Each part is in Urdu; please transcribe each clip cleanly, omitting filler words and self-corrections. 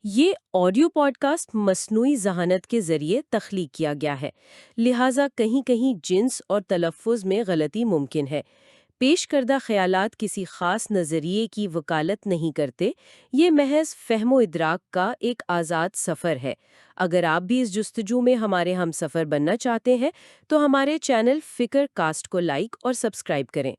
یہ آڈیو پوڈکاسٹ مصنوعی ذہانت کے ذریعے تخلیق کیا گیا ہے، لہٰذا کہیں کہیں جنس اور تلفظ میں غلطی ممکن ہے۔ پیش کردہ خیالات کسی خاص نظریے کی وکالت نہیں کرتے، یہ محض فہم و ادراک کا ایک آزاد سفر ہے۔ اگر آپ بھی اس جستجو میں ہمارے ہم سفر بننا چاہتے ہیں تو ہمارے چینل فکر کاسٹ کو لائک اور سبسکرائب کریں۔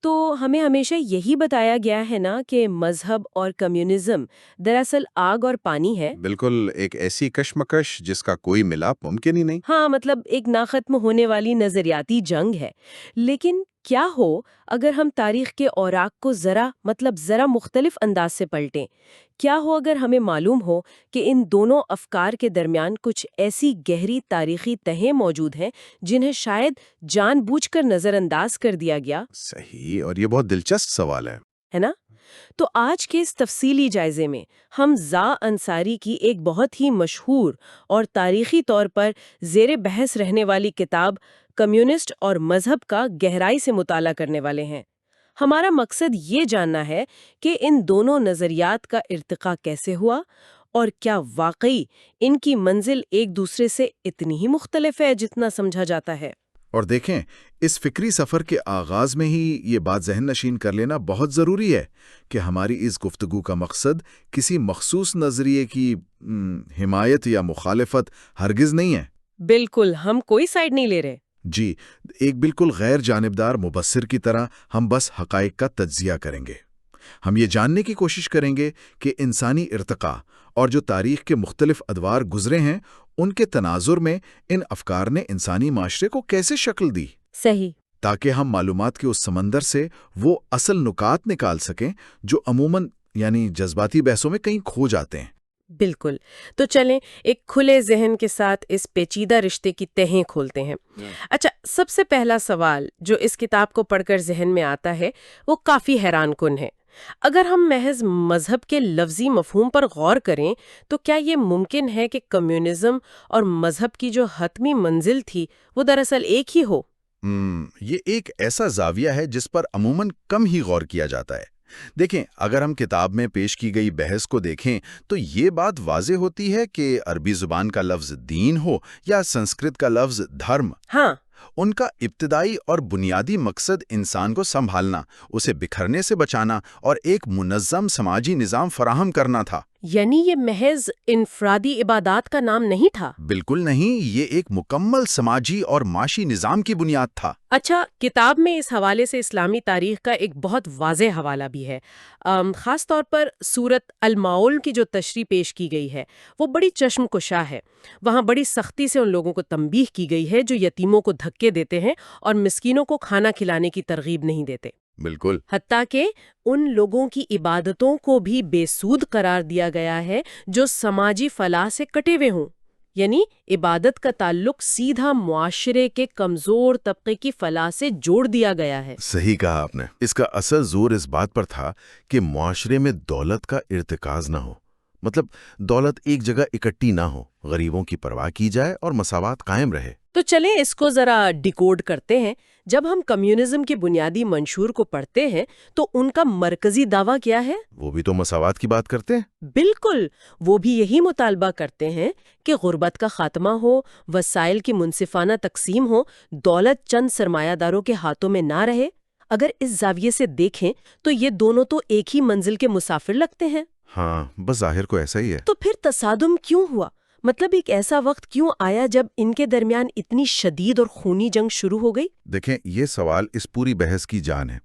تو ہمیں ہمیشہ یہی بتایا گیا ہے نا کہ مذہب اور کمیونزم دراصل آگ اور پانی ہے۔ بالکل، ایک ایسی کشمکش جس کا کوئی ملاپ ممکن ہی نہیں۔ ہاں، مطلب ایک نا ختم ہونے والی نظریاتی جنگ ہے۔ لیکن کیا ہو اگر ہم تاریخ کے اوراق کو ذرا مختلف انداز سے پلٹیں؟ کیا ہو اگر ہمیں معلوم ہو کہ ان دونوں افکار کے درمیان کچھ ایسی گہری تاریخی تہیں موجود ہیں جنہیں شاید جان بوجھ کر نظر انداز کر دیا گیا؟ صحیح، اور یہ بہت دلچسپ سوال ہے۔ نا؟ تو آج کے اس تفصیلی جائزے میں ہم زا انصاری کی ایک بہت ہی مشہور اور تاریخی طور پر زیر بحث رہنے والی کتاب کمیونسٹ اور مذہب کا گہرائی سے مطالعہ کرنے والے ہیں۔ ہمارا مقصد یہ جاننا ہے کہ ان دونوں نظریات کا ارتقاء کیسے ہوا اور کیا واقعی ان کی منزل ایک دوسرے سے اتنی ہی مختلف ہے جتنا سمجھا جاتا ہے۔ اور دیکھیں، اس فکری سفر کے آغاز میں ہی یہ بات ذہن نشین کر لینا بہت ضروری ہے کہ ہماری اس گفتگو کا مقصد کسی مخصوص نظریے کی حمایت یا مخالفت ہرگز نہیں ہے۔ بالکل، ہم کوئی سائیڈ نہیں لے رہے۔ جی، ایک بالکل غیر جانبدار مبصر کی طرح ہم بس حقائق کا تجزیہ کریں گے۔ ہم یہ جاننے کی کوشش کریں گے کہ انسانی ارتقاء اور جو تاریخ کے مختلف ادوار گزرے ہیں ان کے تناظر میں ان افکار نے انسانی معاشرے کو کیسے شکل دی۔ صحیح۔ تاکہ ہم معلومات کے اس سمندر سے وہ اصل نکات نکال سکیں جو عموماً جذباتی بحثوں میں کہیں کھو جاتے ہیں۔ بالکل، تو چلیں ایک کھلے ذہن کے ساتھ اس پیچیدہ رشتے کی تہیں کھولتے ہیں۔ اچھا، سب سے پہلا سوال جو اس کتاب کو پڑھ کر ذہن میں آتا ہے وہ کافی حیران کن ہے۔ اگر ہم محض مذہب کے لفظی مفہوم پر غور کریں تو کیا یہ ممکن ہے کہ کمیونزم اور مذہب کی جو حتمی منزل تھی وہ دراصل ایک ہی ہو؟ یہ ایک ایسا زاویہ ہے جس پر عموماً کم ہی غور کیا جاتا ہے۔ دیکھیں، اگر ہم کتاب میں پیش کی گئی بحث کو دیکھیں تو یہ بات واضح ہوتی ہے کہ عربی زبان کا لفظ دین ہو یا سنسکرت کا لفظ دھرم، ہاں، ان کا ابتدائی اور بنیادی مقصد انسان کو سنبھالنا، اسے بکھرنے سے بچانا اور ایک منظم سماجی نظام فراہم کرنا تھا۔ یعنی یہ محض انفرادی عبادات کا نام نہیں تھا؟ بالکل نہیں، یہ ایک مکمل سماجی اور معاشی نظام کی بنیاد تھا۔ اچھا، کتاب میں اس حوالے سے اسلامی تاریخ کا ایک بہت واضح حوالہ بھی ہے۔ خاص طور پر سورت الماؤن کی جو تشریح پیش کی گئی ہے وہ بڑی چشم کشا ہے۔ وہاں بڑی سختی سے ان لوگوں کو تنبیہ کی گئی ہے جو یتیموں کو دھکے دیتے ہیں اور مسکینوں کو کھانا کھلانے کی ترغیب نہیں دیتے۔ بالکل، حتیٰ کہ ان لوگوں کی عبادتوں کو بھی بے سود قرار دیا گیا ہے جو سماجی فلاح سے کٹے ہوئے ہوں۔ یعنی عبادت کا تعلق سیدھا معاشرے کے کمزور طبقے کی فلاح سے جوڑ دیا گیا ہے۔ صحیح کہا آپ نے۔ اس کا اصل زور اس بات پر تھا کہ معاشرے میں دولت کا ارتکاز نہ ہو، مطلب دولت ایک جگہ اکٹھی نہ ہو، غریبوں کی پرواہ کی جائے اور مساوات قائم رہے۔ تو چلیں اس کو ذرا ڈیکوڈ کرتے ہیں۔ جب ہم کمیونزم کے بنیادی منشور کو پڑھتے ہیں تو ان کا مرکزی دعویٰ کیا ہے؟ وہ بھی تو مساوات کی بات کرتے ہیں۔ بالکل، وہ بھی یہی مطالبہ کرتے ہیں کہ غربت کا خاتمہ ہو، وسائل کی منصفانہ تقسیم ہو، دولت چند سرمایہ داروں کے ہاتھوں میں نہ رہے۔ اگر اس زاویے سے دیکھیں تو یہ دونوں تو ایک ہی منزل کے مسافر لگتے ہیں۔ ہاں، بظاہر کو ایسا ہی ہے۔ تو پھر تصادم کیوں ہوا؟ مطلب ایک ایسا وقت کیوں آیا جب ان کے درمیان اتنی شدید اور خونی جنگ شروع ہو گئی؟ دیکھیں، یہ سوال اس پوری بحث کی جان ہے۔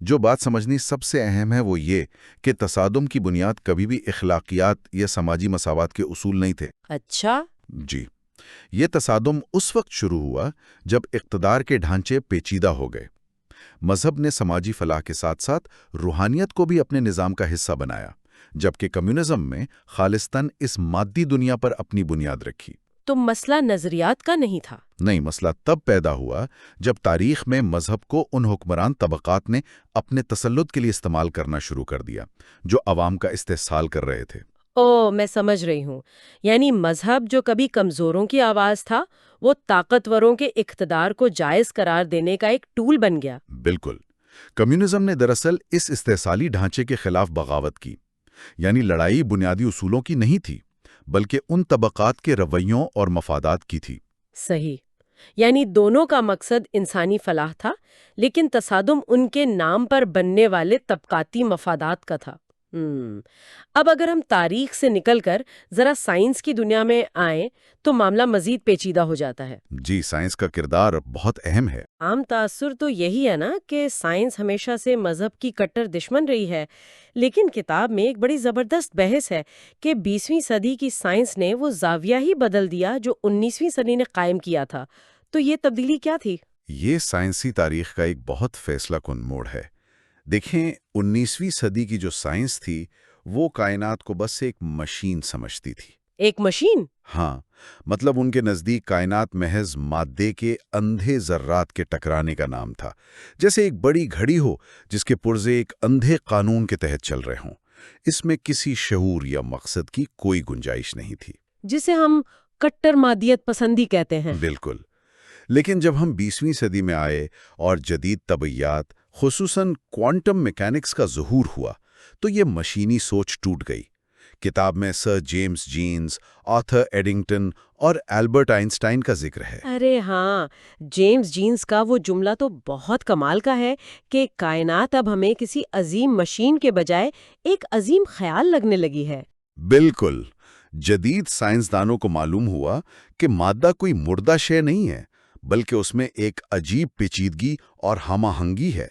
جو بات سمجھنی سب سے اہم ہے وہ یہ کہ تصادم کی بنیاد کبھی بھی اخلاقیات یا سماجی مساوات کے اصول نہیں تھے۔ اچھا۔ جی، یہ تصادم اس وقت شروع ہوا جب اقتدار کے ڈھانچے پیچیدہ ہو گئے۔ مذہب نے سماجی فلاح کے ساتھ ساتھ روحانیت کو بھی اپنے نظام کا حصہ بنایا، جبکہ کمیونزم میں خالصتاً اس مادی دنیا پر اپنی بنیاد رکھی۔ تو مسئلہ نظریات کا نہیں تھا؟ نہیں، مسئلہ تب پیدا ہوا جب تاریخ میں مذہب کو ان حکمران طبقات نے اپنے تسلط کے لیے استعمال کرنا شروع کر دیا جو عوام کا استحصال کر رہے تھے۔ میں سمجھ رہی ہوں۔ یعنی مذہب جو کبھی کمزوروں کی آواز تھا وہ طاقتوروں کے اقتدار کو جائز قرار دینے کا ایک ٹول بن گیا۔ بالکل، کمیونزم نے دراصل اس استحصالی ڈھانچے کے خلاف بغاوت کی۔ یعنی لڑائی بنیادی اصولوں کی نہیں تھی بلکہ ان طبقات کے رویوں اور مفادات کی تھی۔ صحیح، یعنی دونوں کا مقصد انسانی فلاح تھا، لیکن تصادم ان کے نام پر بننے والے طبقاتی مفادات کا تھا۔ اب اگر ہم تاریخ سے نکل کر ذرا سائنس کی دنیا میں آئیں تو معاملہ مزید پیچیدہ ہو جاتا ہے۔ جی، سائنس کا کردار بہت اہم ہے۔ عام تاثر تو یہی ہے نا کہ سائنس ہمیشہ سے مذہب کی کٹر دشمن رہی ہے، لیکن کتاب میں ایک بڑی زبردست بحث ہے کہ 20ویں صدی کی سائنس نے وہ زاویہ ہی بدل دیا جو 19ویں صدی نے قائم کیا تھا۔ تو یہ تبدیلی کیا تھی؟ یہ سائنسی تاریخ کا ایک بہت فیصلہ کن موڑ ہے۔ دیکھیں، 19ویں صدی کی جو سائنس تھی وہ کائنات کو بس ایک مشین سمجھتی تھی۔ ایک مشین؟ ہاں، مطلب ان کے نزدیک کائنات محض مادے کے اندھے ذرات کے ٹکرانے کا نام تھا، جیسے ایک بڑی گھڑی ہو جس کے پرزے ایک اندھے قانون کے تحت چل رہے ہوں۔ اس میں کسی شعور یا مقصد کی کوئی گنجائش نہیں تھی، جسے ہم کٹر مادیت پسندی کہتے ہیں۔ بالکل۔ لیکن جب ہم 20ویں صدی میں آئے اور جدید طبیعیات خصوصاً کوانٹم میکینکس کا ظہور ہوا تو یہ مشینی سوچ ٹوٹ گئی۔ کتاب میں سر جیمز جینز، آرتھر ایڈنگٹن اور البرٹ آئنسٹائن کا ذکر ہے۔ ارے ہاں، جیمز جینز کا وہ جملہ تو بہت کمال کا ہے کہ کائنات اب ہمیں کسی عظیم مشین کے بجائے ایک عظیم خیال لگنے لگی ہے۔ بالکل، جدید سائنسدانوں کو معلوم ہوا کہ مادہ کوئی مردہ شے نہیں ہے، بلکہ اس میں ایک عجیب پیچیدگی اور ہم آہنگی ہے۔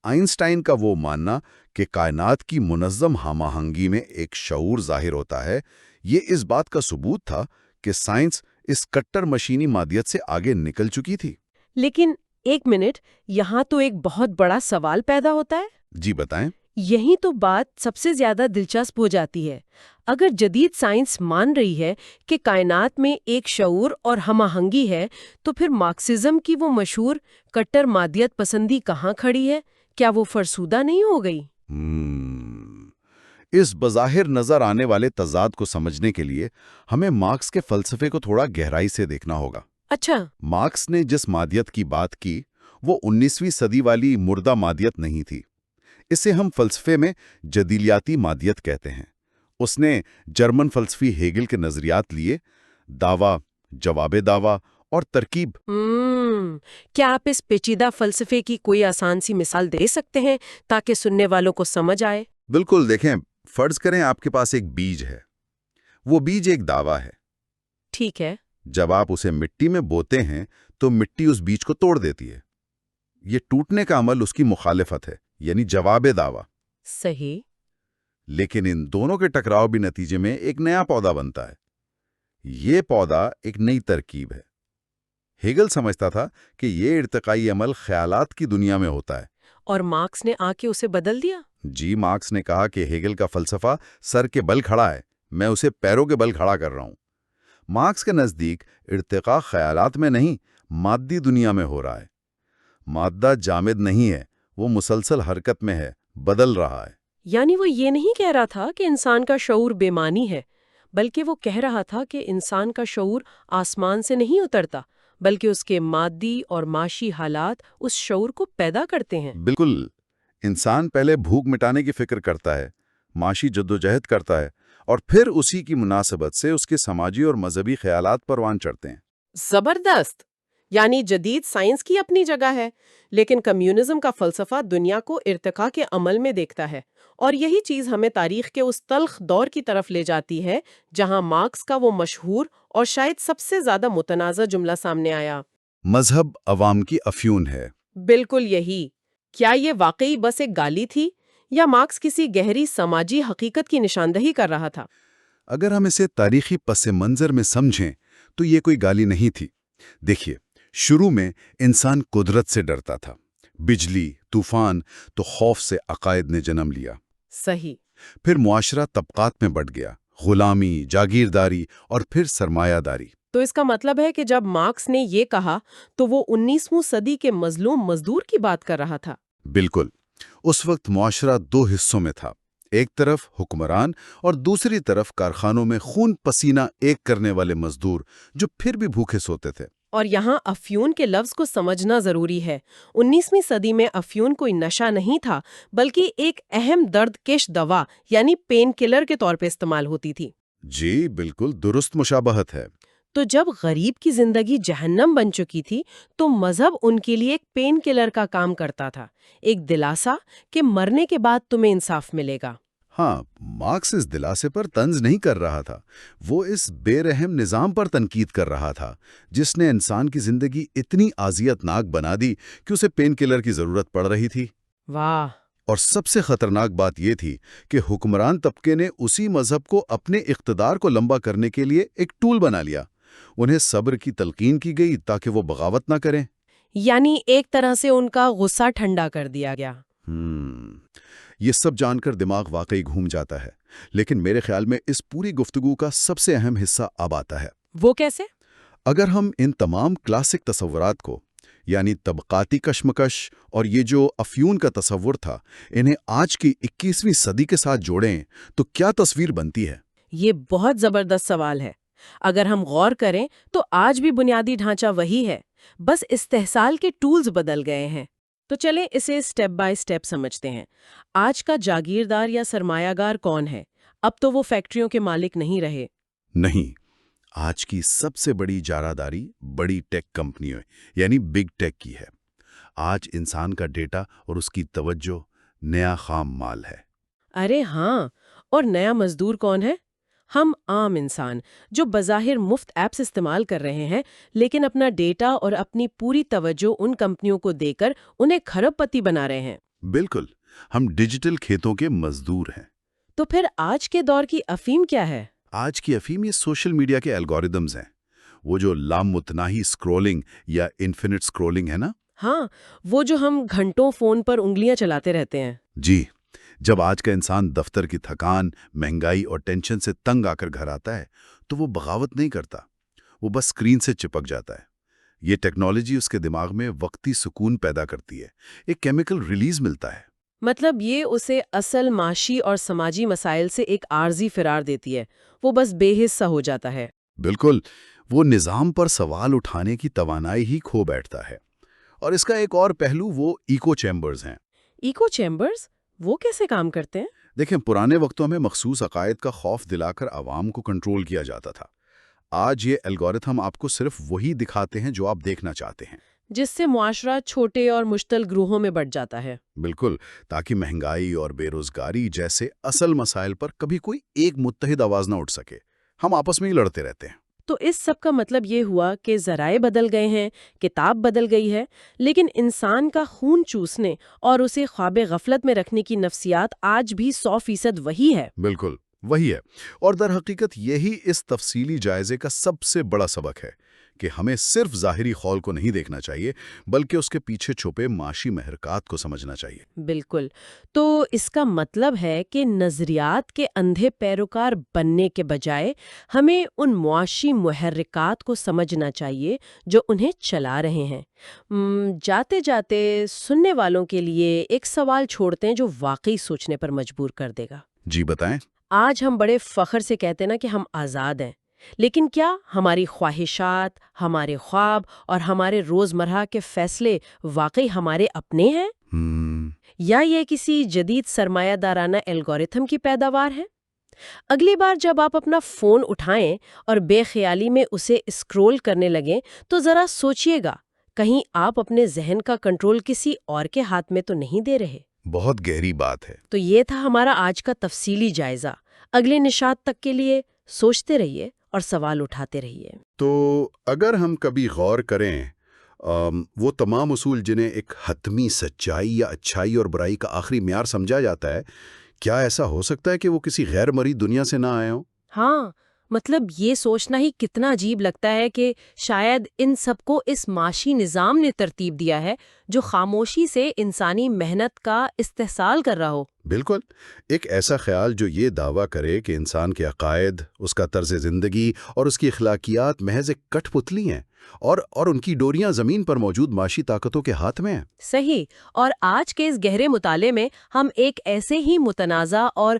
آئنسٹائن کا وہ ماننا کہ کائنات کی منظم ہم آہنگی میں ایک شعور ظاہر ہوتا ہے، یہ اس بات کا ثبوت تھا کہ سائنس اس کٹر مشینی مادیت سے آگے نکل چکی تھی۔ لیکن ایک منٹ، یہاں تو ایک بہت بڑا سوال پیدا ہوتا ہے۔ جی بتائیں۔ یہی تو بات سب سے زیادہ دلچسپ ہو جاتی ہے۔ اگر جدید سائنس مان رہی ہے کہ کائنات میں ایک شعور اور ہم آہنگی ہے، تو پھر مارکسزم کی وہ مشہور کٹر مادیت پسندی کہاں کھڑی ہے؟ کیا وہ فرسودہ نہیں ہو گئی؟ اس بظاہر نظر آنے والے تضاد کو سمجھنے کے لیے ہمیں مارکس کے فلسفے کو تھوڑا گہرائی سے دیکھنا ہوگا۔ اچھا۔ مارکس نے جس مادیت کی بات کی وہ 19ویں صدی والی مردہ مادیت نہیں تھی۔ اسے ہم فلسفے میں جدیلیاتی مادیت کہتے ہیں۔ اس نے جرمن فلسفی ہیگل کے نظریات لیے، دعویٰ، جواب دعویٰ اور ترکیب۔ کیا آپ اس پیچیدہ فلسفے کی کوئی آسان سی مثال دے سکتے ہیں تاکہ سننے والوں کو سمجھ آئے؟ بالکل، دیکھیں، فرض کریں آپ کے پاس ایک بیج ہے۔ وہ بیج ایک دعویٰ ہے۔ ٹھیک ہے۔ جب آپ اسے مٹی میں بوتے ہیں تو مٹی اس بیج کو توڑ دیتی ہے۔ یہ ٹوٹنے کا عمل اس کی مخالفت ہے، یعنی جواب دعویٰ۔ صحیح۔ لیکن ان دونوں کے ٹکراؤ بھی نتیجے میں ایک نیا پودا بنتا ہے۔ یہ پودا ایک نئی ترکیب ہے۔ ہیگل سمجھتا تھا کہ یہ ارتقائی عمل خیالات کی دنیا میں ہوتا ہے، اور مارکس نے آ کے اسے بدل دیا۔ جی، مارکس نے کہا کہ ہیگل کا فلسفہ سر کے بل کھڑا ہے، میں اسے پیروں کے بل کھڑا کر رہا ہوں۔ مارکس کے نزدیک ارتقاء خیالات میں نہیں، مادی دنیا میں ہو رہا ہے۔ مادہ جامد نہیں ہے، وہ مسلسل حرکت میں ہے، بدل رہا ہے۔ یعنی وہ یہ نہیں کہہ رہا تھا کہ انسان کا شعور بے معنی ہے، بلکہ وہ کہہ رہا تھا کہ انسان کا شعور آسمان سے نہیں اترتا، بلکہ اس کے مادی اور معاشی حالات اس شعور کو پیدا کرتے ہیں۔ بالکل، انسان پہلے بھوک مٹانے کی فکر کرتا ہے، معاشی جدوجہد کرتا ہے، اور پھر اسی کی مناسبت سے اس کے سماجی اور مذہبی خیالات پروان چڑھتے ہیں۔ زبردست! یعنی جدید سائنس کی اپنی جگہ ہے، لیکن کمیونزم کا فلسفہ دنیا کو ارتقاء کے عمل میں دیکھتا ہے، اور یہی چیز ہمیں تاریخ کے اس تلخ دور کی طرف لے جاتی ہے جہاں مارکس کا وہ مشہور اور شاید سب سے زیادہ متنازع جملہ سامنے آیا: مذہب عوام کی افیون ہے۔ بالکل یہی۔ کیا یہ واقعی بس ایک گالی تھی یا مارکس کسی گہری سماجی حقیقت کی نشاندہی کر رہا تھا؟ اگر ہم اسے تاریخی پس منظر میں سمجھیں تو یہ کوئی گالی نہیں تھی۔ دیکھیے، شروع میں انسان قدرت سے ڈرتا تھا، بجلی، طوفان، تو خوف سے عقائد نے جنم لیا۔ صحیح۔ پھر معاشرہ طبقات میں بٹ گیا، غلامی، جاگیرداری اور پھر سرمایہ داری۔ تو اس کا مطلب ہے کہ جب مارکس نے یہ کہا تو وہ 19ویں صدی کے مظلوم مزدور کی بات کر رہا تھا۔ بالکل، اس وقت معاشرہ دو حصوں میں تھا، ایک طرف حکمران اور دوسری طرف کارخانوں میں خون پسینہ ایک کرنے والے مزدور جو پھر بھی بھوکے سوتے تھے۔ اور یہاں افیون کے لفظ کو سمجھنا ضروری ہے۔ 19ویں صدی میں افیون کوئی نشہ نہیں تھا، بلکہ ایک اہم درد کش دوا یعنی پین کلر کے طور پہ استعمال ہوتی تھی۔ جی بالکل درست مشابہت ہے۔ تو جب غریب کی زندگی جہنم بن چکی تھی تو مذہب ان کے لیے ایک پین کلر کا کام کرتا تھا، ایک دلاسا کہ مرنے کے بعد تمہیں انصاف ملے گا۔ ہاں، مارکس اس دلاسے پر طنز نہیں کر رہا تھا، وہ اس بے رحم نظام پر تنقید کر رہا تھا جس نے انسان کی زندگی اتنی اذیت ناک بنا دی کہ اسے پین کلر کی ضرورت پڑ رہی تھی۔ واہ! اور سب سے خطرناک بات یہ تھی کہ حکمران طبقے نے اسی مذہب کو اپنے اقتدار کو لمبا کرنے کے لیے ایک ٹول بنا لیا۔ انہیں صبر کی تلقین کی گئی تاکہ وہ بغاوت نہ کریں۔ یعنی ایک طرح سے ان کا غصہ ٹھنڈا کر دیا گیا۔ یہ سب جان کر دماغ واقعی گھوم جاتا ہے، لیکن میرے خیال میں اس پوری گفتگو کا سب سے اہم حصہ اب آتا ہے۔ وہ کیسے؟ اگر ہم ان تمام کلاسک تصورات کو، یعنی طبقاتی کشمکش اور یہ جو افیون کا تصور تھا، انہیں آج کی 21ویں صدی کے ساتھ جوڑیں تو کیا تصویر بنتی ہے؟ یہ بہت زبردست سوال ہے۔ اگر ہم غور کریں تو آج بھی بنیادی ڈھانچہ وہی ہے، بس استحصال کے ٹولز بدل گئے ہیں۔ تو چلیں اسے سٹیپ بائی سٹیپ سمجھتے ہیں۔ آج کا جاگیردار یا سرمایہ گار کون ہے؟ اب تو وہ فیکٹریوں کے مالک نہیں رہے۔ نہیں، آج کی سب سے بڑی جارہداری بڑی ٹیک کمپنیوں یعنی بگ ٹیک کی ہے۔ آج انسان کا ڈیٹا اور اس کی توجہ نیا خام مال ہے۔ ارے ہاں، اور نیا مزدور کون ہے؟ ہم عام انسان جو بظاہر مفت ایپس استعمال کر رہے ہیں، لیکن اپنا ڈیٹا اور اپنی پوری توجہ ان کمپنیوں کو دے کر انہیں کھرب پتی بنا رہے ہیں۔ بالکل، ہم ڈیجیٹل کھیتوں کے مزدور ہیں۔ تو پھر آج کے دور کی افیم کیا ہے؟ آج کی افیم یہ سوشل میڈیا کے الگوریدمز ہیں، وہ جو لامتناہی سکرولنگ یا انفینٹ سکرولنگ ہے نا۔ ہاں، وہ جو ہم گھنٹوں فون پر انگلیاں چلاتے رہتے ہیں۔ جی، جب آج کا انسان دفتر کی تھکان، مہنگائی اور ٹینشن سے تنگ آ کر گھر آتا ہے تو وہ بغاوت نہیں کرتا، وہ بس اسکرین سے چپک جاتا ہے۔ یہ ٹیکنالوجی اس کے دماغ میں وقتی سکون پیدا کرتی ہے، ایک کیمیکل ریلیز ملتا ہے۔ مطلب یہ اسے اصل معاشی اور سماجی مسائل سے ایک عارضی فرار دیتی ہے، وہ بس بے حصہ ہو جاتا ہے۔ بالکل، وہ نظام پر سوال اٹھانے کی توانائی ہی کھو بیٹھتا ہے۔ اور اس کا ایک اور پہلو وہ ایکو چیمبرز ہیں۔ ایکو چیمبرز وہ کیسے کام کرتے ہیں؟ دیکھیں، پرانے وقتوں میں مخصوص عقائد کا خوف دلا کر عوام کو کنٹرول کیا جاتا تھا۔ آج یہ الگورتھم آپ کو صرف وہی دکھاتے ہیں جو آپ دیکھنا چاہتے ہیں، جس سے معاشرہ چھوٹے اور مشتل گروہوں میں بٹ جاتا ہے۔ بالکل، تاکہ مہنگائی اور بے روزگاری جیسے اصل مسائل پر کبھی کوئی ایک متحد آواز نہ اٹھ سکے۔ ہم آپس میں ہی لڑتے رہتے ہیں۔ تو اس سب کا مطلب یہ ہوا کہ ذرائع بدل گئے ہیں، کتاب بدل گئی ہے، لیکن انسان کا خون چوسنے اور اسے خواب غفلت میں رکھنے کی نفسیات آج بھی 100% وہی ہے۔ بالکل وہی ہے، اور در حقیقت یہی اس تفصیلی جائزے کا سب سے بڑا سبق ہے کہ ہمیں صرف ظاہری خول کو نہیں دیکھنا چاہیے، بلکہ اس کے پیچھے چھپے معاشی محرکات کو سمجھنا چاہیے۔ بالکل، تو اس کا مطلب ہے کہ نظریات کے اندھے پیروکار بننے کے بجائے ہمیں ان معاشی محرکات کو سمجھنا چاہیے جو انہیں چلا رہے ہیں۔ جاتے جاتے سننے والوں کے لیے ایک سوال چھوڑتے ہیں جو واقعی سوچنے پر مجبور کر دے گا۔ جی بتائیں۔ آج ہم بڑے فخر سے کہتے ہیں نا کہ ہم آزاد ہیں، لیکن کیا ہماری خواہشات، ہمارے خواب اور ہمارے روزمرہ کے فیصلے واقعی ہمارے اپنے ہیں؟ یا یہ کسی جدید سرمایہ دارانہ الگورتھم کی پیداوار ہے؟ اگلی بار جب آپ اپنا فون اٹھائیں اور بے خیالی میں اسے اسکرول کرنے لگیں تو ذرا سوچئے گا، کہیں آپ اپنے ذہن کا کنٹرول کسی اور کے ہاتھ میں تو نہیں دے رہے۔ بہت گہری بات ہے۔ تو یہ تھا ہمارا آج کا تفصیلی جائزہ۔ اگلے نشاط تک کے لیے سوچتے رہیے اور سوال اٹھاتے رہیے۔ تو اگر ہم کبھی غور کریں وہ تمام اصول جنہیں ایک حتمی سچائی یا اچھائی اور برائی کا آخری معیار سمجھا جاتا ہے، کیا ایسا ہو سکتا ہے کہ وہ کسی غیر مرئی دنیا سے نہ آئے ہوں؟ ہاں، مطلب یہ سوچنا ہی کتنا عجیب لگتا ہے کہ شاید ان سب کو اس معاشی نظام نے ترتیب دیا ہے جو خاموشی سے انسانی محنت کا استحصال کر رہا ہو۔ بالکل، ایک ایسا خیال جو یہ دعویٰ کرے کہ انسان کے عقائد، اس کا طرز زندگی اور اس کی اخلاقیات محض ایک کٹ پتلی ہیں اور ان کی ڈوریاں زمین پر موجود معاشی طاقتوں کے ہاتھ میں ہیں۔ صحیح، اور آج کے اس گہرے مطالعے میں ہم ایک ایسے ہی متنازع اور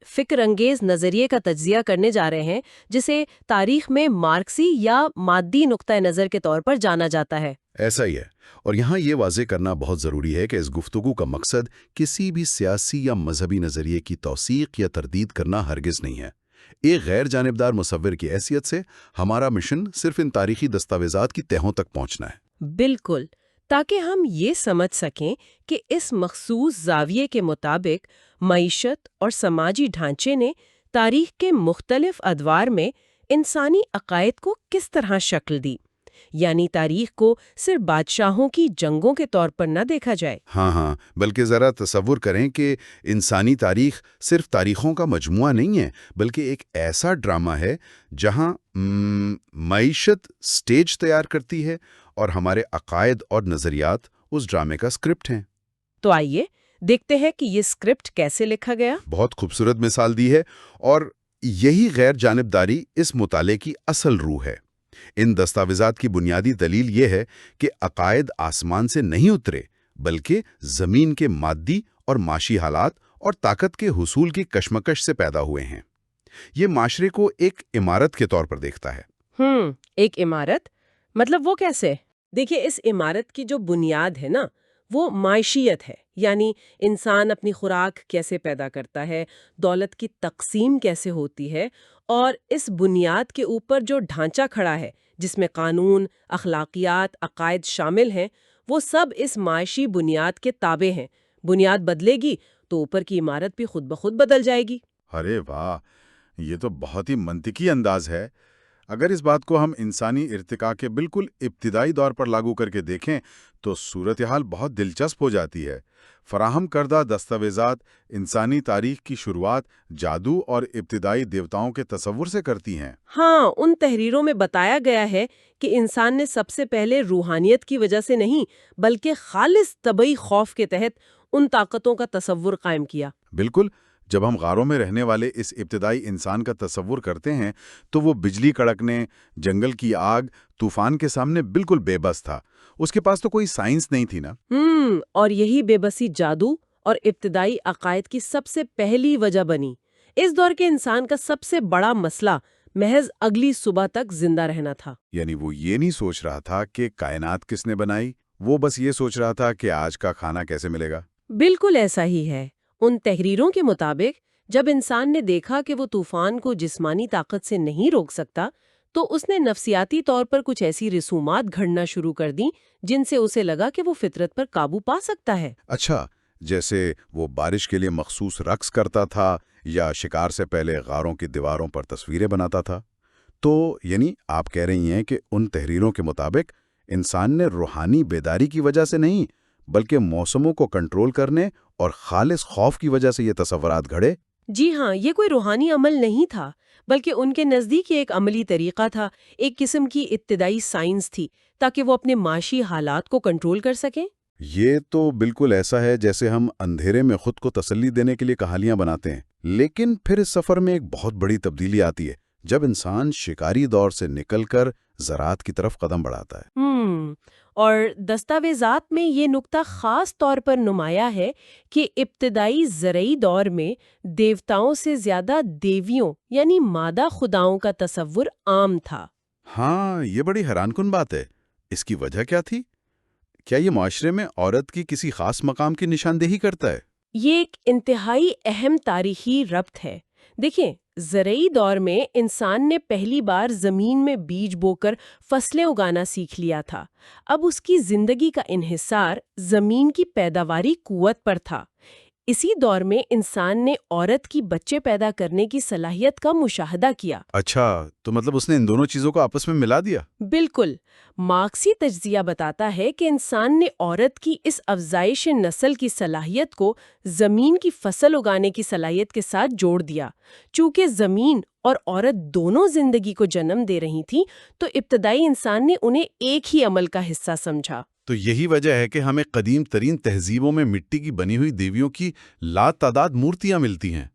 فکر انگیز نظریے کا تجزیہ کرنے جا رہے ہیں جسے تاریخ میں مارکسی یا مادی نقطہ نظر کے طور پر جانا جاتا ہے۔ ایسا ہی ہے، اور یہاں یہ واضح کرنا بہت ضروری ہے کہ اس گفتگو کا مقصد کسی بھی سیاسی یا مذہبی نظریے کی توثیق یا تردید کرنا ہرگز نہیں ہے۔ ایک غیر جانبدار مصور کی حیثیت سے ہمارا مشن صرف ان تاریخی دستاویزات کی تہوں تک پہنچنا ہے۔ بالکل، تاکہ ہم یہ سمجھ سکیں کہ اس مخصوص زاویے کے مطابق معیشت اور سماجی ڈھانچے نے تاریخ کے مختلف ادوار میں انسانی عقائد کو کس طرح شکل دی، یعنی تاریخ کو صرف بادشاہوں کی جنگوں کے طور پر نہ دیکھا جائے۔ ہاں، بلکہ ذرا تصور کریں کہ انسانی تاریخ صرف تاریخوں کا مجموعہ نہیں ہے، بلکہ ایک ایسا ڈرامہ ہے جہاں معیشت سٹیج تیار کرتی ہے اور ہمارے عقائد اور نظریات اس ڈرامے کا اسکرپٹ ہیں۔ تو آئیے دیکھتے ہیں کہ یہ اسکرپٹ کیسے لکھا گیا۔ بہت خوبصورت مثال دی ہے، اور یہی غیر جانبداری اس مطالعے کی اصل روح ہے۔ ان دستاویزات کی بنیادی دلیل یہ ہے کہ عقائد آسمان سے نہیں اترے، بلکہ زمین کے مادی اور معاشی حالات اور طاقت کے حصول کی کشمکش سے پیدا ہوئے ہیں۔ یہ معاشرے کو ایک عمارت کے طور پر دیکھتا ہے۔ ایک عمارت؟ مطلب وہ کیسے؟ دیکھیے، اس عمارت کی جو بنیاد ہے نا، وہ معیشیت ہے، یعنی انسان اپنی خوراک کیسے پیدا کرتا ہے، دولت کی تقسیم کیسے ہوتی ہے، اور اس بنیاد کے اوپر جو ڈھانچہ کھڑا ہے جس میں قانون، اخلاقیات، عقائد شامل ہیں، وہ سب اس معاشی بنیاد کے تابع ہیں۔ بنیاد بدلے گی تو اوپر کی عمارت بھی خود بخود بدل جائے گی۔ ارے واہ، یہ تو بہت ہی منطقی انداز ہے۔ اگر اس بات کو ہم انسانی ارتقاء کے بالکل ابتدائی دور پر لاگو کر کے دیکھیں تو صورتحال بہت دلچسپ ہو جاتی ہے۔ فراہم کردہ دستاویزات انسانی تاریخ کی شروعات جادو اور ابتدائی دیوتاؤں کے تصور سے کرتی ہیں۔ ہاں، ان تحریروں میں بتایا گیا ہے کہ انسان نے سب سے پہلے روحانیت کی وجہ سے نہیں، بلکہ خالص طبعی خوف کے تحت ان طاقتوں کا تصور قائم کیا۔ بالکل، جب ہم غاروں میں رہنے والے اس ابتدائی انسان کا تصور کرتے ہیں تو وہ بجلی کڑکنے، جنگل کی آگ، طوفان کے سامنے بالکل بے بس تھا۔ اس کے پاس تو کوئی سائنس نہیں تھی نا۔ اور یہی بے بسی جادو اور ابتدائی عقائد کی سب سے پہلی وجہ بنی۔ اس دور کے انسان کا سب سے بڑا مسئلہ محض اگلی صبح تک زندہ رہنا تھا۔ یعنی وہ یہ نہیں سوچ رہا تھا کہ کائنات کس نے بنائی، وہ بس یہ سوچ رہا تھا کہ آج کا کھانا کیسے ملے گا۔ بالکل ایسا ہی ہے۔ ان تحریروں کے مطابق جب انسان نے دیکھا کہ وہ طوفان کو جسمانی طاقت سے نہیں روک سکتا، تو اس نے نفسیاتی طور پر کچھ ایسی رسومات گھڑنا شروع کر دیں جن سے اسے لگا کہ وہ فطرت پر قابو پا سکتا ہے۔ اچھا، جیسے وہ بارش کے لیے مخصوص رقص کرتا تھا یا شکار سے پہلے غاروں کی دیواروں پر تصویریں بناتا تھا۔ تو یعنی آپ کہہ رہی ہیں کہ ان تحریروں کے مطابق انسان نے روحانی بیداری کی وجہ سے نہیں، بلکہ موسموں کو کنٹرول کرنے اور خالص خوف کی وجہ سے یہ تصورات گھڑے۔ جی ہاں، یہ کوئی روحانی عمل نہیں تھا، بلکہ ان کے نزدیک یہ ایک عملی طریقہ تھا، ایک قسم کی ابتدائی سائنس تھی، تاکہ وہ اپنے معاشی حالات کو کنٹرول کر سکیں۔ یہ تو بالکل ایسا ہے جیسے ہم اندھیرے میں خود کو تسلی دینے کے لیے کہانیاں بناتے ہیں۔ لیکن پھر اس سفر میں ایک بہت بڑی تبدیلی آتی ہے جب انسان شکاری دور سے نکل کر زراعت کی طرف قدم بڑھاتا ہے۔ اور دستاویزات میں یہ نقطہ خاص طور پر نمایاں ہے کہ ابتدائی زرعی دور میں دیوتاؤں سے زیادہ دیویوں یعنی مادہ خداؤں کا تصور عام تھا۔ ہاں، یہ بڑی حیران کن بات ہے۔ اس کی وجہ کیا تھی؟ کیا یہ معاشرے میں عورت کی کسی خاص مقام کی نشاندہی کرتا ہے؟ یہ ایک انتہائی اہم تاریخی ربط ہے۔ دیکھیں، زرعی دور میں انسان نے پہلی بار زمین میں بیج بو کر فصلیں اگانا سیکھ لیا تھا۔ اب اس کی زندگی کا انحصار زمین کی پیداواری قوت پر تھا۔ اسی دور میں انسان نے عورت کی بچے پیدا کرنے کی صلاحیت کا مشاہدہ کیا۔ اچھا، تو مطلب اس نے ان دونوں چیزوں کو آپس میں ملا دیا؟ بالکل۔ مارکسی تجزیہ بتاتا ہے کہ انسان نے عورت کی اس افزائش نسل کی صلاحیت کو زمین کی فصل اگانے کی صلاحیت کے ساتھ جوڑ دیا۔ چونکہ زمین اور عورت دونوں زندگی کو جنم دے رہی تھیں، تو ابتدائی انسان نے انہیں ایک ہی عمل کا حصہ سمجھا۔ تو یہی وجہ ہے کہ ہمیں قدیم ترین تہذیبوں میں مٹی کی بنی ہوئی دیویوں کی لاتعداد مورتیاں ملتی ہیں۔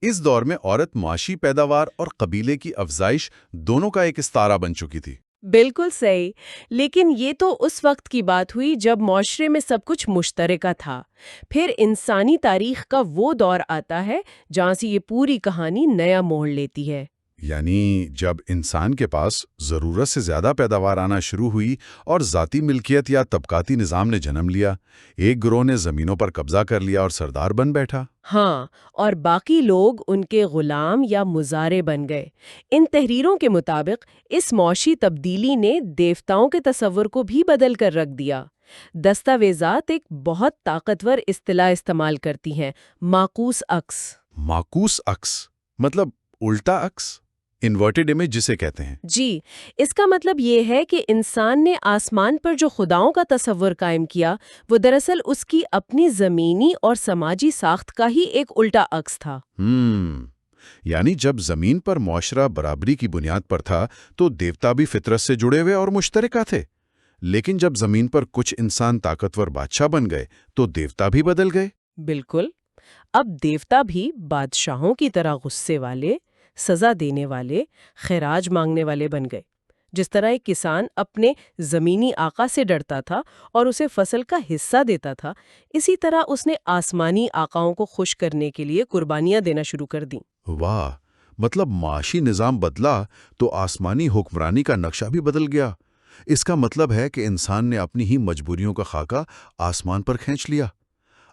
اس دور میں عورت معاشی پیداوار اور قبیلے کی افزائش دونوں کا ایک استعارہ بن چکی تھی۔ بالکل صحیح، لیکن یہ تو اس وقت کی بات ہوئی جب معاشرے میں سب کچھ مشترکہ تھا۔ پھر انسانی تاریخ کا وہ دور آتا ہے جہاں سے یہ پوری کہانی نیا موڑ لیتی ہے۔ یعنی جب انسان کے پاس ضرورت سے زیادہ پیداوار آنا شروع ہوئی اور ذاتی ملکیت یا طبقاتی نظام نے جنم لیا، ایک گروہ نے زمینوں پر قبضہ کر لیا اور سردار بن بیٹھا۔ ہاں، اور باقی لوگ ان کے غلام یا مزارع بن گئے۔ ان تحریروں کے مطابق اس معاشی تبدیلی نے دیوتاؤں کے تصور کو بھی بدل کر رکھ دیا۔ دستاویزات ایک بہت طاقتور اصطلاح استعمال کرتی ہیں، معکوس عکس۔ معکوس عکس مطلب الٹا عکس، انورٹڈ امیج جسے کہتے ہیں۔ جی، اس کا مطلب یہ ہے کہ انسان نے آسمان پر جو خداؤں کا تصور قائم کیا، وہ دراصل اس کی اپنی زمینی اور سماجی ساخت کا ہی ایک الٹا عکس تھا۔ یعنی جب زمین پر معاشرہ برابری کی بنیاد پر تھا تو دیوتا بھی فطرت سے جڑے ہوئے اور مشترکہ تھے، لیکن جب زمین پر کچھ انسان طاقتور بادشاہ بن گئے تو دیوتا بھی بدل گئے۔ بالکل، اب دیوتا بھی بادشاہوں کی طرح غصے والے، سزا دینے والے، خراج مانگنے والے بن گئے۔ جس طرح ایک کسان اپنے زمینی آقا سے ڈرتا تھا اور اسے فصل کا حصہ دیتا تھا، اسی طرح اس نے آسمانی آقاؤں کو خوش کرنے کے لیے قربانیاں دینا شروع کر دیں۔ واہ، مطلب معاشی نظام بدلا تو آسمانی حکمرانی کا نقشہ بھی بدل گیا۔ اس کا مطلب ہے کہ انسان نے اپنی ہی مجبوریوں کا خاکہ آسمان پر کھینچ لیا۔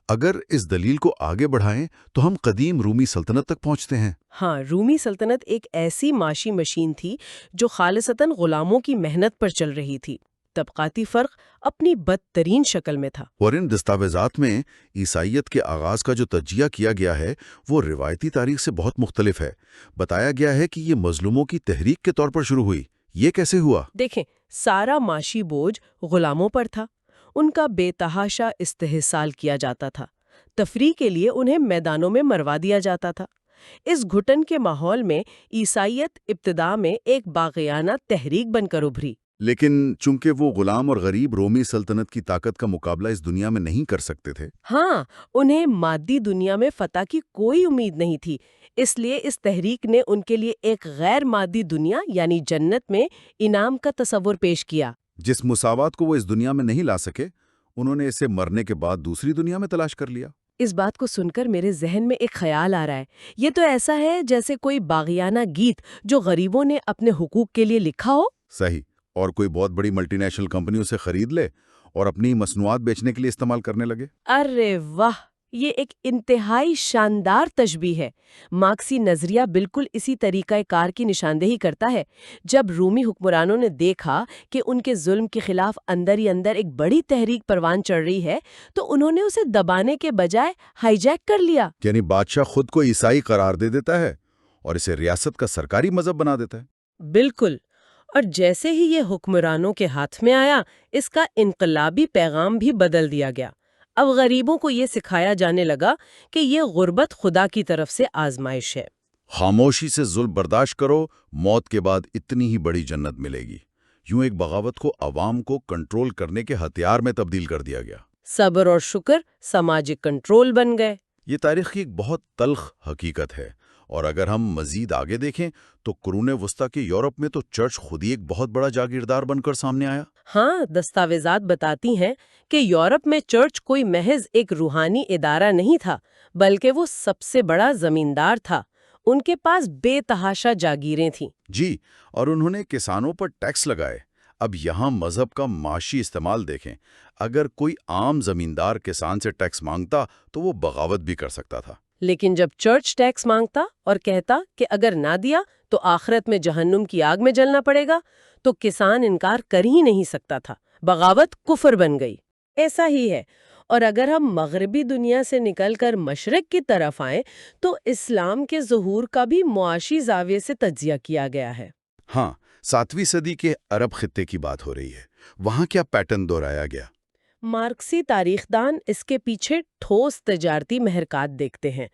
اگر اس دلیل کو آگے بڑھائیں تو ہم قدیم رومی سلطنت تک پہنچتے ہیں۔ ہاں، رومی سلطنت ایک ایسی معاشی مشین تھی جو خالصتاً غلاموں کی محنت پر چل رہی تھی۔ طبقاتی فرق اپنی بدترین شکل میں تھا۔ اور ان دستاویزات میں عیسائیت کے آغاز کا جو تجزیہ کیا گیا ہے وہ روایتی تاریخ سے بہت مختلف ہے۔ بتایا گیا ہے کہ یہ مظلوموں کی تحریک کے طور پر شروع ہوئی۔ یہ کیسے ہوا؟ دیکھیں، سارا معاشی بوجھ غلاموں پر تھا۔ ان کا بے تحاشا استحصال کیا جاتا تھا۔ تفریح کے لیے انہیں میدانوں میں مروا دیا جاتا تھا۔ اس گھٹن کے ماحول میں عیسائیت ابتدا میں ایک باغیانہ تحریک بن کر ابھری۔ لیکن چونکہ وہ غلام اور غریب رومی سلطنت کی طاقت کا مقابلہ اس دنیا میں نہیں کر سکتے تھے۔ ہاں، انہیں مادی دنیا میں فتح کی کوئی امید نہیں تھی، اس لیے اس تحریک نے ان کے لیے ایک غیر مادی دنیا یعنی جنت میں انعام کا تصور پیش کیا۔ جس مساوات کو وہ اس دنیا میں نہیں لا سکے، انہوں نے اسے مرنے کے بعد دوسری دنیا میں تلاش کر لیا۔ اس بات کو سن کر میرے ذہن میں ایک خیال آ رہا ہے، یہ تو ایسا ہے جیسے کوئی باغیانہ گیت جو غریبوں نے اپنے حقوق کے لیے لکھا ہو۔ صحیح، اور کوئی بہت بڑی ملٹی نیشنل کمپنی اسے خرید لے اور اپنی مصنوعات بیچنے کے لیے استعمال کرنے لگے۔ ارے واہ، یہ ایک انتہائی شاندار تشبیہ ہے۔ مارکسی نظریہ بالکل اسی طریقہ کار کی نشاندہی کرتا ہے۔ جب رومی حکمرانوں نے دیکھا کہ ان کے ظلم کے خلاف اندر ہی اندر ایک بڑی تحریک پروان چڑھ رہی ہے تو انہوں نے اسے دبانے کے بجائے ہائی جیک کر لیا۔ یعنی بادشاہ خود کو عیسائی قرار دے دیتا ہے اور اسے ریاست کا سرکاری مذہب بنا دیتا ہے۔ بالکل، اور جیسے ہی یہ حکمرانوں کے ہاتھ میں آیا، اس کا انقلابی پیغام بھی بدل دیا گیا۔ اب غریبوں کو یہ سکھایا جانے لگا کہ یہ غربت خدا کی طرف سے آزمائش ہے۔ خاموشی سے ظلم برداشت کرو، موت کے بعد اتنی ہی بڑی جنت ملے گی۔ یوں ایک بغاوت کو عوام کو کنٹرول کرنے کے ہتھیار میں تبدیل کر دیا گیا۔ صبر اور شکر سماجی کنٹرول بن گئے۔ یہ تاریخ کی ایک بہت تلخ حقیقت ہے، اور اگر ہم مزید آگے دیکھیں تو قرون وسطیٰ کے یورپ میں تو چرچ خود ہی ایک بہت بڑا جاگیردار بن کر سامنے آیا۔ ہاں، دستاویزات بتاتی ہیں کہ یورپ میں چرچ کوئی محض ایک روحانی ادارہ نہیں تھا، بلکہ وہ سب سے بڑا زمیندار تھا۔ ان کے پاس بے تحاشا جاگیریں تھیں۔ جی، اور انہوں نے کسانوں پر ٹیکس لگائے۔ اب یہاں مذہب کا معاشی استعمال دیکھیں۔ اگر کوئی عام زمیندار کسان سے ٹیکس مانگتا تو وہ بغاوت بھی کر سکتا تھا۔ لیکن جب چرچ ٹیکس مانگتا اور کہتا کہ اگر نہ دیا تو آخرت میں جہنم کی آگ میں جلنا پڑے گا، تو کسان انکار کر ہی نہیں سکتا تھا۔ بغاوت کفر بن گئی۔ ایسا ہی ہے، اور اگر ہم مغربی دنیا سے نکل کر مشرق کی طرف آئیں تو اسلام کے ظہور کا بھی معاشی زاویے سے تجزیہ کیا گیا ہے۔ ہاں، 7ویں صدی کے عرب خطے کی بات ہو رہی ہے۔ وہاں کیا پیٹرن دہرایا گیا؟ مارکسی تاریخ دان اس کے پیچھے ٹھوس تجارتی محرکات دیکھتے ہیں۔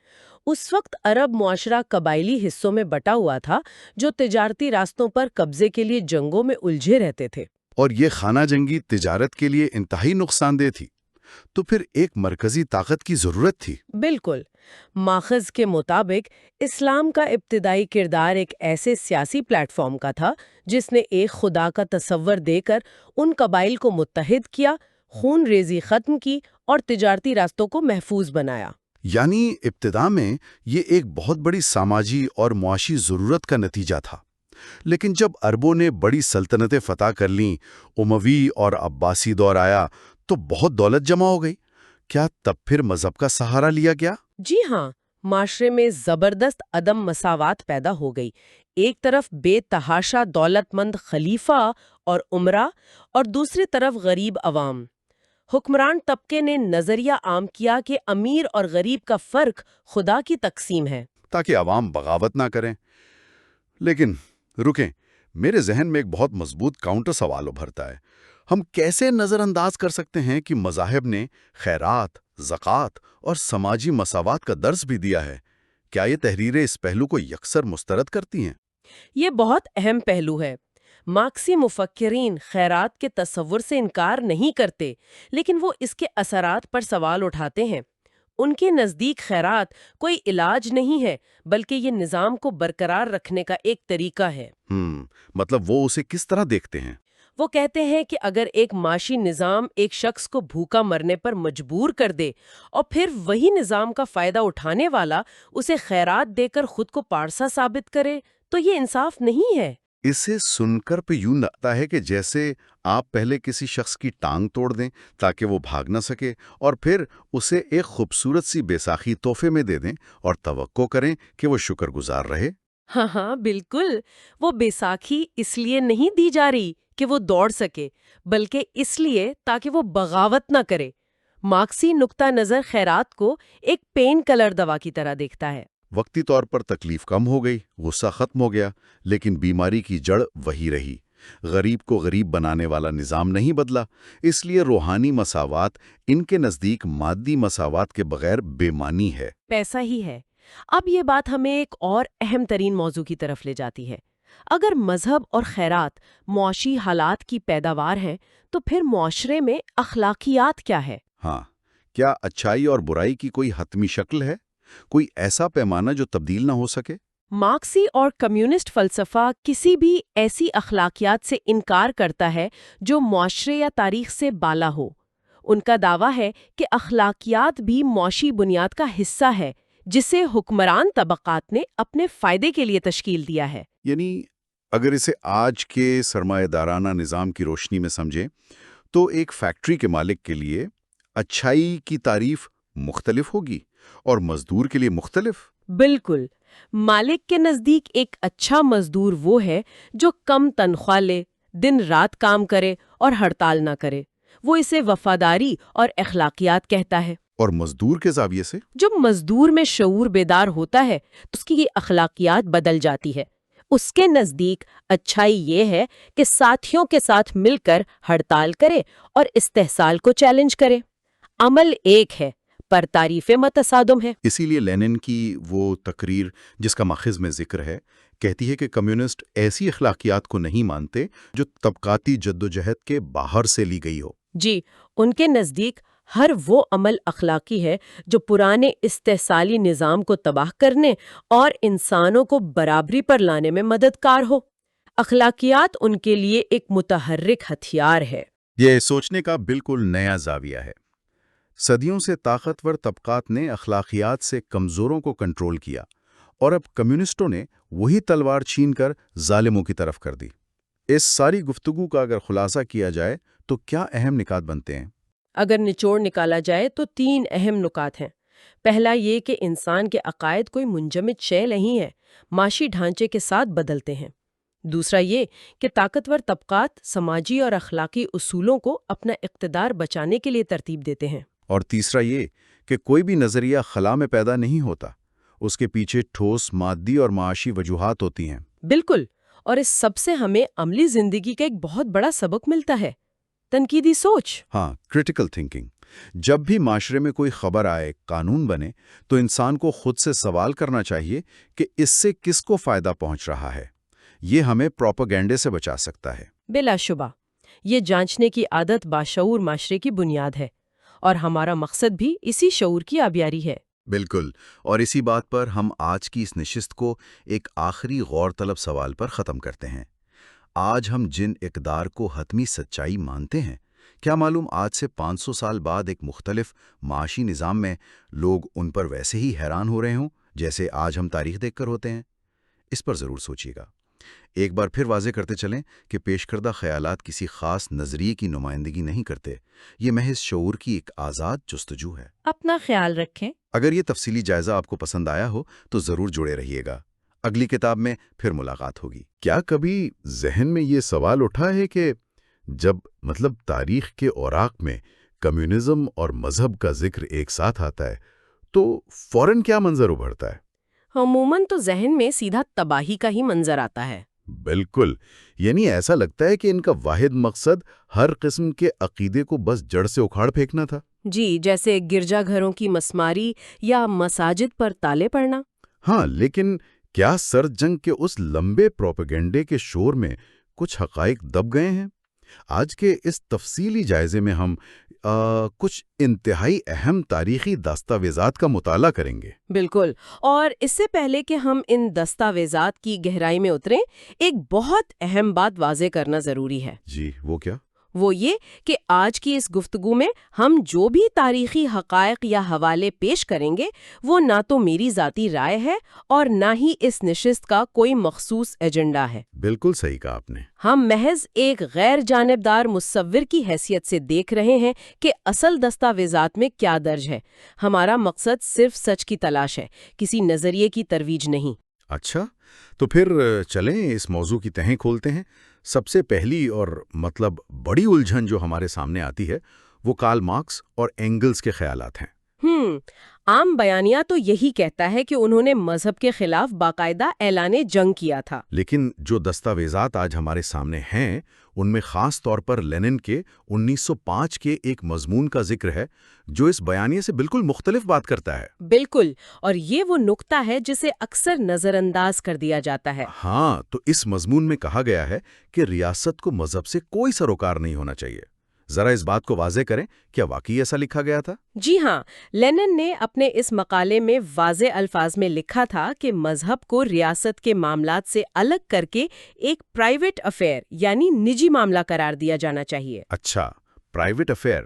اس وقت عرب معاشرہ قبائلی حصوں میں بٹا ہوا تھا جو تجارتی راستوں پر قبضے کے لیے جنگوں میں الجھے رہتے تھے۔ اور یہ خانہ جنگی تجارت کے لیے انتہائی نقصان دہ تھی۔ تو پھر ایک مرکزی طاقت کی ضرورت تھی۔ بالکل، ماخذ کے مطابق اسلام کا ابتدائی کردار ایک ایسے سیاسی پلیٹ فارم کا تھا جس نے ایک خدا کا تصور دے کر ان قبائل کو متحد کیا، خون ریزی ختم کی اور تجارتی راستوں کو محفوظ بنایا۔ یعنی ابتدا میں یہ ایک بہت بڑی سماجی اور معاشی ضرورت کا نتیجہ تھا، لیکن جب عربوں نے بڑی سلطنتیں فتح کر لیں، اموی اور عباسی دور آیا تو بہت دولت جمع ہو گئی۔ کیا تب پھر مذہب کا سہارا لیا گیا؟ جی ہاں، معاشرے میں زبردست عدم مساوات پیدا ہو گئی۔ ایک طرف بے تحاشا دولت مند خلیفہ اور عمرہ اور دوسری طرف غریب عوام۔ حکمران طبقے نے نظریہ عام کیا کہ امیر اور غریب کا فرق خدا کی تقسیم ہے۔ تاکہ عوام بغاوت نہ کریں۔ لیکن رکیں، میرے ذہن میں ایک بہت مضبوط کاؤنٹر سوال ابھرتا ہے۔ ہم کیسے نظر انداز کر سکتے ہیں کہ مذاہب نے خیرات، زکوٰۃ اور سماجی مساوات کا درس بھی دیا ہے؟ کیا یہ تحریریں اس پہلو کو یکسر مسترد کرتی ہیں؟ یہ بہت اہم پہلو ہے۔ مارکسی مفکرین خیرات کے تصور سے انکار نہیں کرتے، لیکن وہ اس کے اثرات پر سوال اٹھاتے ہیں۔ ان کے نزدیک خیرات کوئی علاج نہیں ہے، بلکہ یہ نظام کو برقرار رکھنے کا ایک طریقہ ہے۔ مطلب وہ اسے کس طرح دیکھتے ہیں؟ وہ کہتے ہیں کہ اگر ایک معاشی نظام ایک شخص کو بھوکا مرنے پر مجبور کر دے اور پھر وہی نظام کا فائدہ اٹھانے والا اسے خیرات دے کر خود کو پارسا ثابت کرے تو یہ انصاف نہیں ہے۔ اسے سن کر پہ یوں لگتا ہے کہ جیسے آپ پہلے کسی شخص کی ٹانگ توڑ دیں تاکہ وہ بھاگ نہ سکے، اور پھر اسے ایک خوبصورت سی بیساکھی تحفے میں دے دیں اور توقع کریں کہ وہ شکر گزار رہے۔ ہاں بالکل، وہ بیساکھی اس لیے نہیں دی جا رہی کہ وہ دوڑ سکے، بلکہ اس لیے تاکہ وہ بغاوت نہ کرے۔ مارکسی نقطہ نظر خیرات کو ایک پین کلر دوا کی طرح دیکھتا ہے۔ وقتی طور پر تکلیف کم ہو گئی، غصہ ختم ہو گیا، لیکن بیماری کی جڑ وہی رہی۔ غریب کو غریب بنانے والا نظام نہیں بدلا، اس لیے روحانی مساوات ان کے نزدیک مادی مساوات کے بغیر بے معنی ہے۔ پیسہ ہی ہے۔ اب یہ بات ہمیں ایک اور اہم ترین موضوع کی طرف لے جاتی ہے۔ اگر مذہب اور خیرات معاشی حالات کی پیداوار ہیں تو پھر معاشرے میں اخلاقیات کیا ہے؟ ہاں، کیا اچھائی اور برائی کی کوئی حتمی شکل ہے؟ کوئی ایسا پیمانہ جو تبدیل نہ ہو سکے؟ مارکسی اور کمیونسٹ فلسفہ کسی بھی ایسی اخلاقیات سے انکار کرتا ہے جو معاشرے یا تاریخ سے بالا ہو۔ ان کا دعویٰ ہے کہ اخلاقیات بھی معاشی بنیاد کا حصہ ہے جسے حکمران طبقات نے اپنے فائدے کے لیے تشکیل دیا ہے۔ یعنی اگر اسے آج کے سرمایہ دارانہ نظام کی روشنی میں سمجھیں تو ایک فیکٹری کے مالک کے لیے اچھائی کی تعریف مختلف ہوگی اور مزدور کے لیے مختلف۔ بالکل، مالک کے نزدیک ایک اچھا مزدور وہ ہے جو کم تنخواہ لے، دن رات کام کرے اور ہڑتال نہ کرے۔ وہ اسے وفاداری اور اخلاقیات کہتا ہے۔ اور مزدور کے زاویے سے جب مزدور میں شعور بیدار ہوتا ہے تو اس کی اخلاقیات بدل جاتی ہے۔ اس کے نزدیک اچھائی یہ ہے کہ ساتھیوں کے ساتھ مل کر ہڑتال کرے اور استحصال کو چیلنج کرے۔ عمل ایک ہے پر تعریفیں متصادم ہیں۔ اسی لیے لینن کی وہ تقریر جس کا ماخذ میں ذکر ہے کہتی ہے کہ کمیونسٹ ایسی اخلاقیات کو نہیں مانتے جو طبقاتی جدوجہد کے باہر سے لی گئی ہو۔ جی، ان کے نزدیک ہر وہ عمل اخلاقی ہے جو پرانے استحصالی نظام کو تباہ کرنے اور انسانوں کو برابری پر لانے میں مددگار ہو۔ اخلاقیات ان کے لیے ایک متحرک ہتھیار ہے۔ یہ سوچنے کا بالکل نیا زاویہ ہے۔ صدیوں سے طاقتور طبقات نے اخلاقیات سے کمزوروں کو کنٹرول کیا، اور اب کمیونسٹوں نے وہی تلوار چھین کر ظالموں کی طرف کر دی۔ اس ساری گفتگو کا اگر خلاصہ کیا جائے تو کیا اہم نکات بنتے ہیں؟ اگر نچوڑ نکالا جائے تو 3 اہم نکات ہیں۔ پہلا یہ کہ انسان کے عقائد کوئی منجمد شے نہیں ہے، معاشی ڈھانچے کے ساتھ بدلتے ہیں۔ دوسرا یہ کہ طاقتور طبقات سماجی اور اخلاقی اصولوں کو اپنا اقتدار بچانے کے لیے ترتیب دیتے ہیں۔ اور تیسرا یہ کہ کوئی بھی نظریہ خلا میں پیدا نہیں ہوتا، اس کے پیچھے ٹھوس مادی اور معاشی وجوہات ہوتی ہیں۔ بالکل، اور اس سب سے ہمیں عملی زندگی کا ایک بہت بڑا سبق ملتا ہے: تنقیدی سوچ۔ ہاں، کریٹیکل تھنکنگ۔ جب بھی معاشرے میں کوئی خبر آئے، قانون بنے، تو انسان کو خود سے سوال کرنا چاہیے کہ اس سے کس کو فائدہ پہنچ رہا ہے۔ یہ ہمیں پروپیگنڈے سے بچا سکتا ہے۔ بلا شبہ، یہ جانچنے کی عادت باشعور معاشرے کی بنیاد ہے، اور ہمارا مقصد بھی اسی شعور کی آبیاری ہے۔ بالکل، اور اسی بات پر ہم آج کی اس نشست کو ایک آخری غور طلب سوال پر ختم کرتے ہیں۔ آج ہم جن اقدار کو حتمی سچائی مانتے ہیں، کیا معلوم آج سے 500 سال بعد ایک مختلف معاشی نظام میں لوگ ان پر ویسے ہی حیران ہو رہے ہوں جیسے آج ہم تاریخ دیکھ کر ہوتے ہیں؟ اس پر ضرور سوچیے گا۔ ایک بار پھر واضح کرتے چلیں کہ پیش کردہ خیالات کسی خاص نظریے کی نمائندگی نہیں کرتے، یہ محض شعور کی ایک آزاد جستجو ہے۔ اپنا خیال رکھیں۔ اگر یہ تفصیلی جائزہ آپ کو پسند آیا ہو تو ضرور جڑے رہیے گا۔ اگلی کتاب میں پھر ملاقات ہوگی۔ کیا کبھی ذہن میں یہ سوال اٹھا ہے کہ جب تاریخ کے اوراق میں کمیونزم اور مذہب کا ذکر ایک ساتھ آتا ہے تو فوراً کیا منظر ابھرتا ہے؟ عموماً تو ذہن میں سیدھا تباہی کا ہی منظر آتا ہے۔ بالکل، یعنی ایسا لگتا ہے کہ ان کا واحد مقصد ہر قسم کے عقیدے کو بس جڑ سے اکھاڑ پھینکنا تھا۔ جی، جیسے گرجا گھروں کی مسماری یا مساجد پر تالے پڑنا۔ ہاں، لیکن کیا سرد جنگ کے اس لمبے پروپیگنڈے کے شور میں کچھ حقائق دب گئے ہیں؟ آج کے اس تفصیلی جائزے میں ہم کچھ انتہائی اہم تاریخی دستاویزات کا مطالعہ کریں گے۔ بالکل، اور اس سے پہلے کہ ہم ان دستاویزات کی گہرائی میں اتریں، ایک بہت اہم بات واضح کرنا ضروری ہے۔ جی، وہ کیا؟ وہ یہ کہ آج کی اس گفتگو میں ہم جو بھی تاریخی حقائق یا حوالے پیش کریں گے وہ نہ تو میری ذاتی رائے ہے اور نہ ہی اس نشست کا کوئی مخصوص ایجنڈا ہے۔ بالکل صحیح کہا آپ نے۔ ہم محض ایک غیر جانبدار مصور کی حیثیت سے دیکھ رہے ہیں کہ اصل دستاویزات میں کیا درج ہے۔ ہمارا مقصد صرف سچ کی تلاش ہے، کسی نظریے کی ترویج نہیں۔ اچھا، تو پھر چلیں اس موضوع کی تہیں کھولتے ہیں۔ سب سے پہلی اور بڑی الجھن جو ہمارے سامنے آتی ہے وہ کارل مارکس اور اینگلز کے خیالات ہیں۔ عام بیانیہ تو یہی کہتا ہے کہ انہوں نے مذہب کے خلاف باقاعدہ اعلان جنگ کیا تھا۔ لیکن جو دستاویزات آج ہمارے سامنے ہیں ان میں خاص طور پر لینن کے 1905 کے ایک مضمون کا ذکر ہے جو اس بیانیے سے بالکل مختلف بات کرتا ہے۔ بالکل، اور یہ وہ نقطہ ہے جسے اکثر نظر انداز کر دیا جاتا ہے۔ ہاں، تو اس مضمون میں کہا گیا ہے کہ ریاست کو مذہب سے کوئی سروکار نہیں ہونا چاہیے۔ ذرا اس بات کو واضح کریں، کیا واقعی ایسا لکھا گیا تھا؟ جی ہاں، لینن نے اپنے اس مقالے میں واضح الفاظ میں لکھا تھا کہ مذہب کو ریاست کے معاملات سے الگ کر کے ایک پرائیویٹ افیئر یعنی نجی معاملہ قرار دیا جانا چاہیے۔ اچھا، پرائیویٹ افیئر،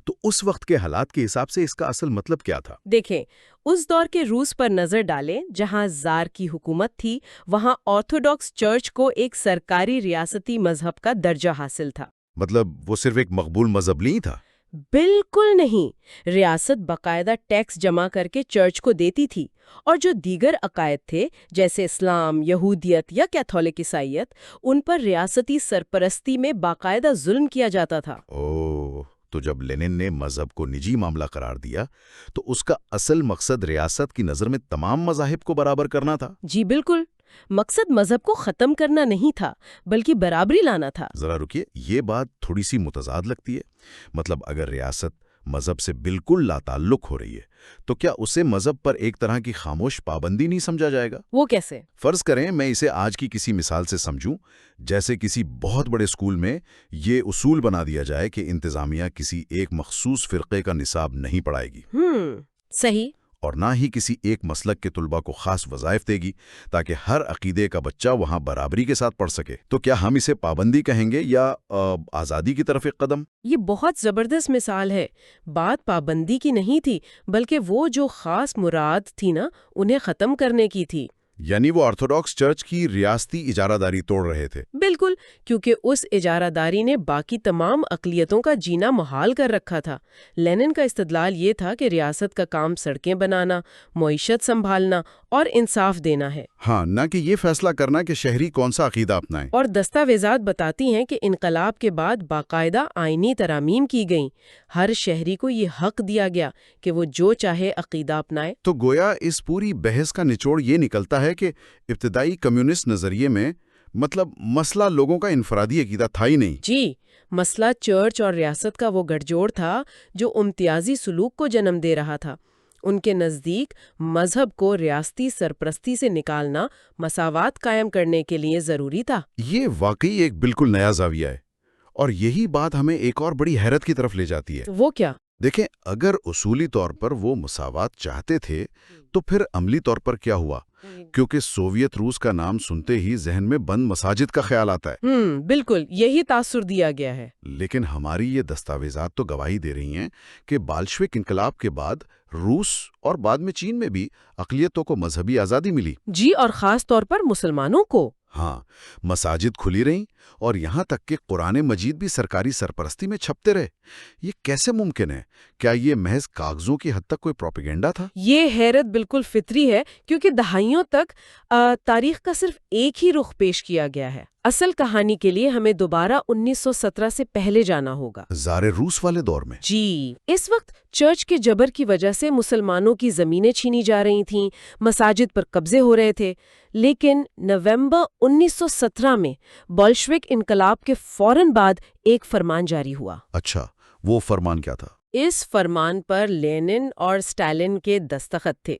تو اس وقت کے حالات کے حساب سے اس کا اصل مطلب کیا تھا؟ دیکھیں، اس دور کے روس پر نظر ڈالیں جہاں زار کی حکومت تھی، وہاں آرتھوڈاکس چرچ کو ایک سرکاری ریاستی مذہب کا درجہ حاصل تھا۔ وہ صرف ایک مقبول مذہب نہیں تھا؟ بالکل نہیں، ریاست باقاعدہ ٹیکس جمع کر کے چرچ کو دیتی تھی، اور جو دیگر عقائد تھے جیسے اسلام، یہودیت یا کیتھولک عیسائیت، ان پر ریاستی سرپرستی میں باقاعدہ ظلم کیا جاتا تھا۔ تو جب لینن نے مذہب کو نجی معاملہ قرار دیا تو اس کا اصل مقصد ریاست کی نظر میں تمام مذاہب کو برابر کرنا تھا؟ جی بالکل، مقصد مذہب کو ختم کرنا نہیں تھا بلکہ برابری لانا تھا۔ ذرا رکیے، یہ بات تھوڑی سی متضاد لگتی ہے۔ اگر ریاست مذہب سے بالکل لا تعلق ہو رہی ہے تو کیا اسے مذہب پر ایک طرح کی خاموش پابندی نہیں سمجھا جائے گا؟ وہ کیسے؟ فرض کریں میں اسے آج کی کسی مثال سے سمجھوں، جیسے کسی بہت بڑے اسکول میں یہ اصول بنا دیا جائے کہ انتظامیہ کسی ایک مخصوص فرقے کا نصاب نہیں پڑھائے گی، صحیح، اور نہ ہی کسی ایک مسلک کے طلباء کو خاص وظائف دے گی تاکہ ہر عقیدے کا بچہ وہاں برابری کے ساتھ پڑھ سکے، تو کیا ہم اسے پابندی کہیں گے یا آزادی کی طرف ایک قدم؟ یہ بہت زبردست مثال ہے۔ بات پابندی کی نہیں تھی بلکہ وہ جو خاص مراد تھی نا، انہیں ختم کرنے کی تھی۔ یعنی وہ آرتھوڈاکس چرچ کی ریاستی اجارہ داری توڑ رہے تھے؟ بالکل، کیونکہ اس اجارہ داری نے باقی تمام اقلیتوں کا جینا محال کر رکھا تھا۔ لینن کا استدلال یہ تھا کہ ریاست کا کام سڑکیں بنانا، معیشت سنبھالنا اور انصاف دینا ہے، ہاں، نہ کہ یہ فیصلہ کرنا کہ شہری کون سا عقیدہ اپنائیں۔ اور دستاویزات بتاتی ہیں کہ انقلاب کے بعد باقاعدہ آئینی ترامیم کی گئیں۔ ہر شہری کو یہ حق دیا گیا کہ وہ جو چاہے عقیدہ اپنائے۔ تو گویا اس پوری بحث کا نچوڑ یہ نکلتا ہے کہ ابتدائی کمیونسٹ نظریے میں مسئلہ لوگوں کا انفرادی عقیدہ تھا ہی نہیں۔ جی، مسئلہ چرچ اور ریاست کا وہ گٹھ جوڑ تھا جو امتیازی سلوک کو جنم دے رہا تھا۔ ان کے نزدیک مذہب کو ریاستی سرپرستی سے نکالنا مساوات قائم کرنے کے لیے ضروری تھا۔ یہ واقعی ایک بالکل نیا زاویہ ہے، اور یہی بات ہمیں ایک اور بڑی حیرت کی طرف لے جاتی ہے۔ وہ کیا؟ دیکھیں، اگر اصولی طور پر وہ مساوات چاہتے تھے تو پھر عملی طور پر کیا ہوا؟ کیونکہ سوویت روس کا نام سنتے ہی ذہن میں بند مساجد کا خیال آتا ہے۔ بالکل یہی تاثر دیا گیا ہے۔ لیکن ہماری یہ دستاویزات تو گواہی دے رہی ہیں کہ بالشوک انقلاب کے بعد روس اور بعد میں چین میں بھی اقلیتوں کو مذہبی آزادی ملی۔ جی، اور خاص طور پر مسلمانوں کو۔ ہاں، مساجد کھلی رہیں اور یہاں تک کہ قرآن مجید بھی سرکاری سرپرستی میں چھپتے رہے۔ یہ کیسے ممکن ہے؟ کیا یہ محض کاغذوں کی حد تک کوئی پروپیگنڈا تھا؟ یہ حیرت بالکل فطری ہے، کیونکہ دہائیوں تک تاریخ کا صرف ایک ہی رخ پیش کیا گیا ہے۔ اصل کہانی کے لیے ہمیں دوبارہ 1917 سے پہلے جانا ہوگا، زار روس والے دور میں۔ جی، اس وقت چرچ کے جبر کی وجہ سے مسلمانوں کی زمینیں چھینی جا رہی تھیں، مساجد پر قبضے ہو رہے تھے۔ لیکن نومبر 1917 میں بولشوک انقلاب کے فوراً بعد ایک فرمان جاری ہوا۔ اچھا، وہ فرمان کیا تھا؟ اس فرمان پر لینن اور سٹالن کے دستخط تھے۔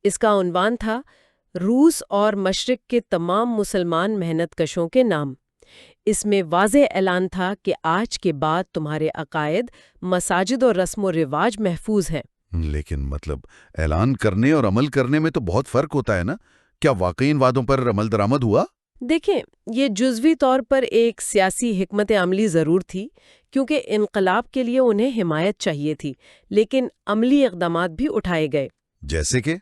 اس کا عنوان تھا روس اور مشرق کے تمام مسلمان محنت کشوں کے نام۔ اس میں واضح اعلان تھا کہ آج کے بعد تمہارے عقائد، مساجد اور رسم و رواج محفوظ ہیں۔ لیکن مطلب اعلان کرنے اور عمل کرنے میں تو بہت فرق ہوتا ہے نا؟ کیا واقعی ان وعدوں پر عمل درآمد ہوا؟ دیکھیں، یہ جزوی طور پر ایک سیاسی حکمت عملی ضرور تھی، کیونکہ انقلاب کے لیے انہیں حمایت چاہیے تھی، لیکن عملی اقدامات بھی اٹھائے گئے۔ جیسے کہ؟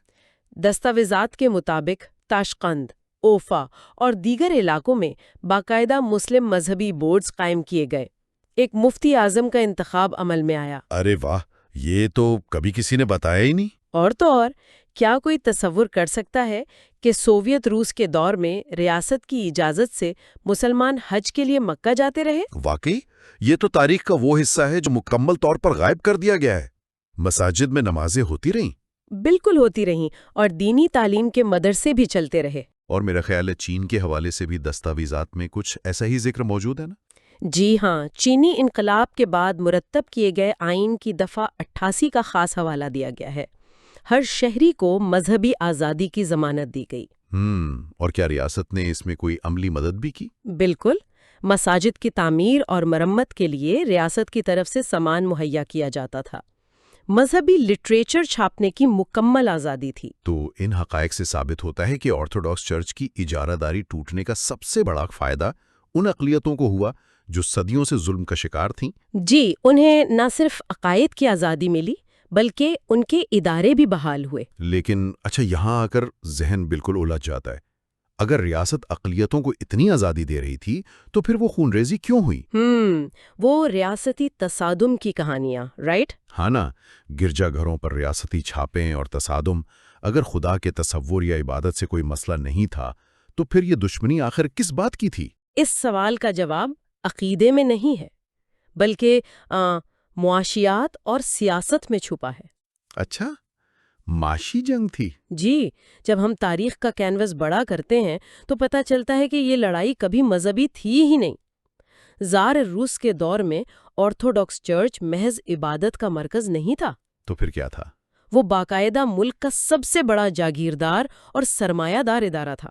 دستاویزات کے مطابق تاشقند، اوفا اور دیگر علاقوں میں باقاعدہ مسلم مذہبی بورڈز قائم کیے گئے۔ ایک مفتی اعظم کا انتخاب عمل میں آیا۔ ارے واہ، یہ تو کبھی کسی نے بتایا ہی نہیں۔ اور تو اور، کیا کوئی تصور کر سکتا ہے کہ سوویت روس کے دور میں ریاست کی اجازت سے مسلمان حج کے لیے مکہ جاتے رہے؟ واقعی یہ تو تاریخ کا وہ حصہ ہے جو مکمل طور پر غائب کر دیا گیا ہے۔ مساجد میں نمازیں ہوتی رہیں؟ بالکل ہوتی رہیں، اور دینی تعلیم کے مدرسے بھی چلتے رہے۔ اور میرا خیال ہے چین کے حوالے سے بھی دستاویزات میں کچھ ایسا ہی ذکر موجود ہے نا؟ جی ہاں، چینی انقلاب کے بعد مرتب کیے گئے آئین کی دفعہ 88 کا خاص حوالہ دیا گیا ہے۔ ہر شہری کو مذہبی آزادی کی ضمانت دی گئی۔ اور کیا ریاست نے اس میں کوئی عملی مدد بھی کی؟ بالکل، مساجد کی تعمیر اور مرمت کے لیے ریاست کی طرف سے سامان مہیا کیا جاتا تھا۔ مذہبی لٹریچر چھاپنے کی مکمل آزادی تھی۔ تو ان حقائق سے ثابت ہوتا ہے کہ آرتھوڈاکس چرچ کی اجارہ داری ٹوٹنے کا سب سے بڑا فائدہ ان اقلیتوں کو ہوا جو صدیوں سے ظلم کا شکار تھیں۔ جی، انہیں نہ صرف عقائد کی آزادی ملی بلکہ ان کے ادارے بھی بحال ہوئے۔ لیکن اچھا، یہاں آ کر ذہن بالکل الجھ جاتا ہے۔ اگر ریاست اقلیتوں کو اتنی آزادی دے رہی تھی تو پھر وہ خون ریزی کیوں ہوئی؟ وہ ریاستی تصادم کی کہانیاں، رائٹ؟ ہاں نا، گرجا گھروں پر ریاستی چھاپیں اور تصادم۔ اگر خدا کے تصور یا عبادت سے کوئی مسئلہ نہیں تھا تو پھر یہ دشمنی آخر کس بات کی تھی؟ اس سوال کا جواب عقیدے میں نہیں ہے، بلکہ معاشیات اور سیاست میں چھپا ہے۔ اچھا، معاشی جنگ تھی؟ جی، جب ہم تاریخ کا کینوس بڑا کرتے ہیں تو پتہ چلتا ہے کہ یہ لڑائی کبھی مذہبی تھی ہی نہیں۔ زار روس کے دور میں آرتھوڈاکس چرچ محض عبادت کا مرکز نہیں تھا۔ تو پھر کیا تھا؟ وہ باقاعدہ ملک کا سب سے بڑا جاگیردار اور سرمایہ دار ادارہ تھا۔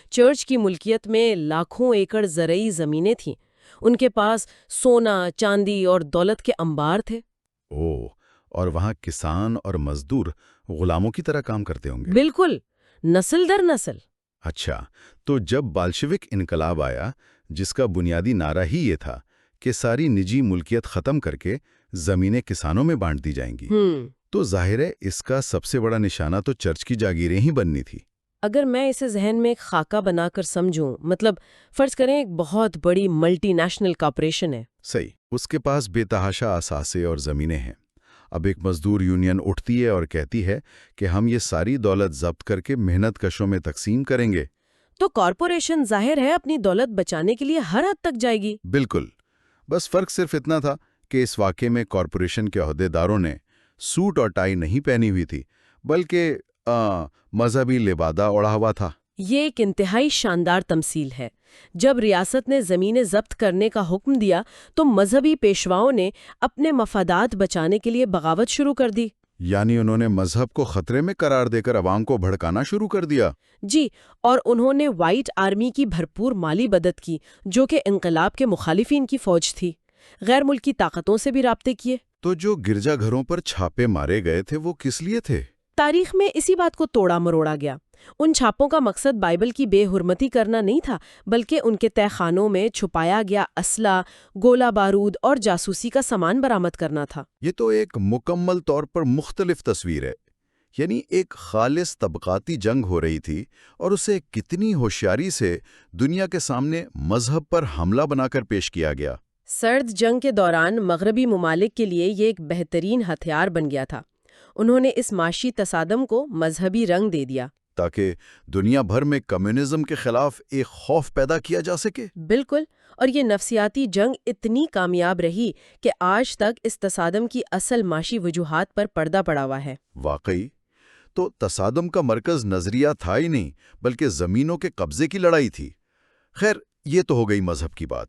چرچ کی ملکیت میں لاکھوں ایکڑ زرعی زمینیں تھیں۔ ان کے پاس سونا، چاندی اور دولت کے انبار تھے۔ اور وہاں کسان اور مزدور غلاموں کی طرح کام کرتے ہوں گے؟ بالکل، نسل در نسل۔ اچھا، تو جب بالشوک انقلاب آیا، جس کا بنیادی نعرہ ہی یہ تھا کہ ساری نجی ملکیت ختم کر کے زمینیں کسانوں میں بانٹ دی جائیں گی، تو ظاہر ہے اس کا سب سے بڑا نشانہ تو چرچ کی جاگیریں ہی بننی تھی۔ اگر میں اسے ذہن میں ایک خاکہ بنا کر سمجھوں، مطلب فرض کریں ایک بہت بڑی ملٹی نیشنل کارپوریشن ہے۔ صحیح، اس کے پاس بے تحاشا اثاثے اور زمینیں ہیں۔ اب ایک مزدور یونین اٹھتی ہے اور کہتی ہے کہ ہم یہ ساری دولت ضبط کر کے محنت کشوں میں تقسیم کریں گے، تو کارپوریشن ظاہر ہے اپنی دولت بچانے کے لیے ہر حد تک جائے گی۔ بالکل، بس فرق صرف اتنا تھا کہ اس واقعے میں کارپوریشن کے عہدیداروں نے سوٹ اور ٹائی نہیں پہنی ہوئی تھی، بلکہ مذہبی لبادہ اوڑھا ہوا تھا۔ یہ ایک انتہائی شاندار تمثیل ہے۔ جب ریاست نے زمینیں ضبط کرنے کا حکم دیا تو مذہبی پیشواؤں نے اپنے مفادات بچانے کے لیے بغاوت شروع کر دی۔ یعنی انہوں نے مذہب کو خطرے میں قرار دے کر عوام کو بھڑکانا شروع کر دیا۔ جی، اور انہوں نے وائٹ آرمی کی بھرپور مالی مدد کی، جو کہ انقلاب کے مخالفین کی فوج تھی۔ غیر ملکی طاقتوں سے بھی رابطے کیے۔ تو جو گرجا گھروں پر چھاپے مارے گئے تھے وہ کس لیے تھے؟ تاریخ میں اسی بات کو توڑا مروڑا گیا۔ ان چھاپوں کا مقصد بائبل کی بے حرمتی کرنا نہیں تھا، بلکہ ان کے تہہ خانوں میں چھپایا گیا اسلحہ، گولہ بارود اور جاسوسی کا سامان برآمد کرنا تھا۔ یہ تو ایک مکمل طور پر مختلف تصویر ہے، یعنی ایک خالص طبقاتی جنگ ہو رہی تھی اور اسے کتنی ہوشیاری سے دنیا کے سامنے مذہب پر حملہ بنا کر پیش کیا گیا۔ سرد جنگ کے دوران مغربی ممالک کے لیے یہ ایک بہترین ہتھیار بن گیا تھا۔ انہوں نے اس معاشی تصادم کو مذہبی رنگ دے دیا تاکہ دنیا بھر میں کمیونزم کے خلاف ایک خوف پیدا کیا جا سکے۔ بالکل، اور یہ نفسیاتی جنگ اتنی کامیاب رہی کہ آج تک اس تصادم کی اصل معاشی وجوہات پر پردہ پڑا ہوا ہے۔ واقعی تو تصادم کا مرکز نظریہ تھا ہی نہیں، بلکہ زمینوں کے قبضے کی لڑائی تھی۔ خیر، یہ تو ہو گئی مذہب کی بات،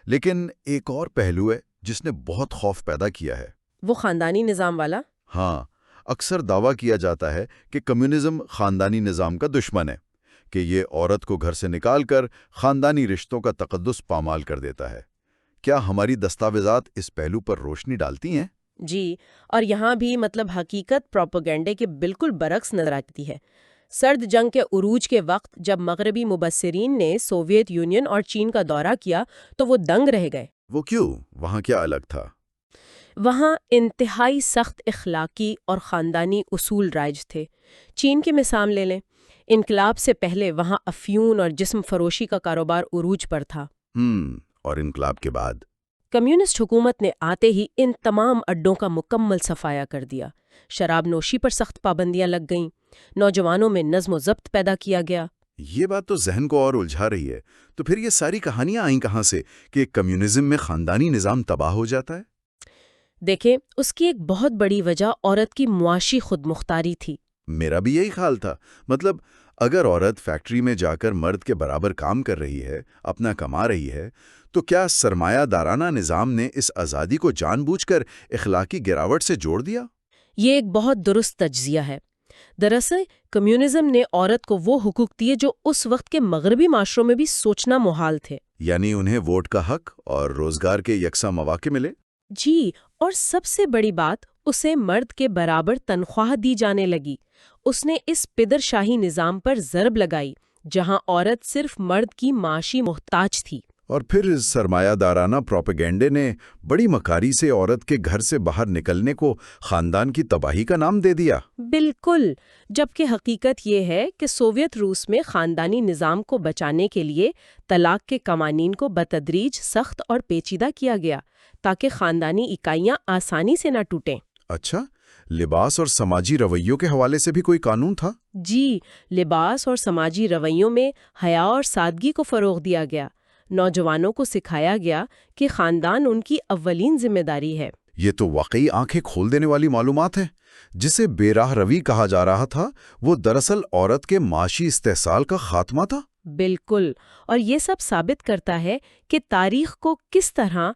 لیکن ایک اور پہلو ہے جس نے بہت خوف پیدا کیا ہے۔ وہ خاندانی نظام والا؟ ہاں، اکثر دعویٰ کیا جاتا ہے کہ کمیونزم خاندانی نظام کا دشمن ہے، کہ یہ عورت کو گھر سے نکال کر خاندانی رشتوں کا تقدس پامال کر دیتا ہے۔ کیا ہماری دستاویزات اس پہلو پر روشنی ڈالتی ہیں؟ جی، اور یہاں بھی حقیقت پروپیگنڈے کے بالکل برعکس نظر آتی ہے۔ سرد جنگ کے عروج کے وقت جب مغربی مبصرین نے سوویت یونین اور چین کا دورہ کیا تو وہ دنگ رہ گئے۔ وہ کیوں؟ وہاں کیا الگ تھا؟ وہاں انتہائی سخت اخلاقی اور خاندانی اصول رائج تھے۔ چین کی مثال لے لیں، انقلاب سے پہلے وہاں افیون اور جسم فروشی کا کاروبار عروج پر تھا۔ اور انقلاب کے بعد کمیونسٹ حکومت نے آتے ہی ان تمام اڈوں کا مکمل صفایا کر دیا۔ شراب نوشی پر سخت پابندیاں لگ گئیں، نوجوانوں میں نظم و ضبط پیدا کیا گیا۔ یہ بات تو ذہن کو اور الجھا رہی ہے۔ تو پھر یہ ساری کہانیاں آئیں کہاں سے کہ کمیونزم میں خاندانی نظام تباہ ہو جاتا ہے؟ دیکھیں، اس کی ایک بہت بڑی وجہ عورت کی معاشی خود مختاری تھی۔ میرا بھی یہی خیال تھا۔ مطلب اگر عورت فیکٹری میں جا کر مرد کے برابر کام کر رہی ہے، اپنا کما رہی ہے، تو کیا سرمایہ دارانہ نظام نے اس آزادی کو جان بوجھ کر اخلاقی گراوٹ سے جوڑ دیا؟ یہ ایک بہت درست تجزیہ ہے۔ دراصل کمیونزم نے عورت کو وہ حقوق دیے جو اس وقت کے مغربی معاشروں میں بھی سوچنا محال تھے۔ یعنی انہیں ووٹ کا حق اور روزگار کے یکساں مواقع ملے؟ جی، اور سب سے بڑی بات، اسے مرد کے برابر تنخواہ دی جانے لگی۔ اس نے اس پدر شاہی نظام پر ضرب لگائی جہاں عورت صرف مرد کی معاشی محتاج تھی۔ اور پھر سرمایہ دارانہ پروپیگنڈے نے بڑی مکاری سے عورت کے گھر سے باہر نکلنے کو خاندان کی تباہی کا نام دے دیا۔ بالکل، جبکہ حقیقت یہ ہے کہ سوویت روس میں خاندانی نظام کو بچانے کے لیے طلاق کے قوانین کو بتدریج سخت اور پیچیدہ کیا گیا تاکہ خاندانی اکائیاں آسانی سے نہ ٹوٹیں۔ اچھا، لباس اور سماجی رویوں کے حوالے سے بھی کوئی قانون تھا؟ جی، لباس اور سماجی رویوں میں حیا اور سادگی کو فروغ دیا گیا۔ نوجوانوں کو سکھایا گیا کہ خاندان ان کی اولین ذمہ داری ہے۔ یہ تو واقعی آنکھیں کھول دینے والی معلومات ہے۔ جسے بے راہ روی کہا جا رہا تھا وہ دراصل عورت کے معاشی استحصال کا خاتمہ تھا۔ بالکل، اور یہ سب ثابت کرتا ہے کہ تاریخ کو کس طرح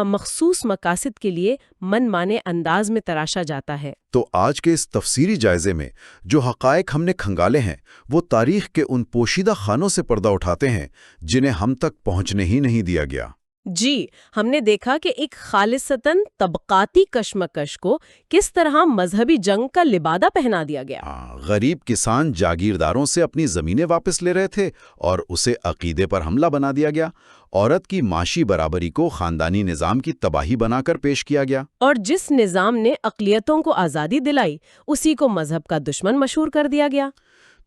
مخصوص مقاصد کے لیے من مانے انداز میں تراشا جاتا ہے۔ تو آج کے اس تفسیری جائزے میں جو حقائق ہم نے کھنگالے ہیں وہ تاریخ کے ان پوشیدہ خانوں سے پردہ اٹھاتے ہیں جنہیں ہم تک پہنچنے ہی نہیں دیا گیا۔ جی، ہم نے دیکھا کہ ایک خالصتاً طبقاتی کشمکش کو کس طرح مذہبی جنگ کا لبادہ پہنا دیا گیا۔ غریب کسان جاگیرداروں سے اپنی زمینیں واپس لے رہے تھے اور اسے عقیدے پر حملہ بنا دیا گیا۔ عورت کی معاشی برابری کو خاندانی نظام کی تباہی بنا کر پیش کیا گیا۔ اور جس نظام نے اقلیتوں کو آزادی دلائی اسی کو مذہب کا دشمن مشہور کر دیا گیا۔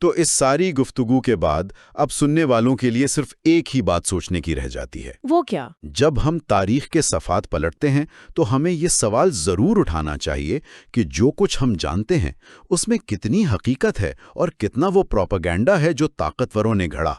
تو اس ساری گفتگو کے بعد اب سننے والوں کے لیے صرف ایک ہی بات سوچنے کی رہ جاتی ہے۔ وہ کیا؟ جب ہم تاریخ کے صفحات پلٹتے ہیں تو ہمیں یہ سوال ضرور اٹھانا چاہیے کہ جو کچھ ہم جانتے ہیں اس میں کتنی حقیقت ہے اور کتنا وہ پروپیگنڈا ہے جو طاقتوروں نے گھڑا۔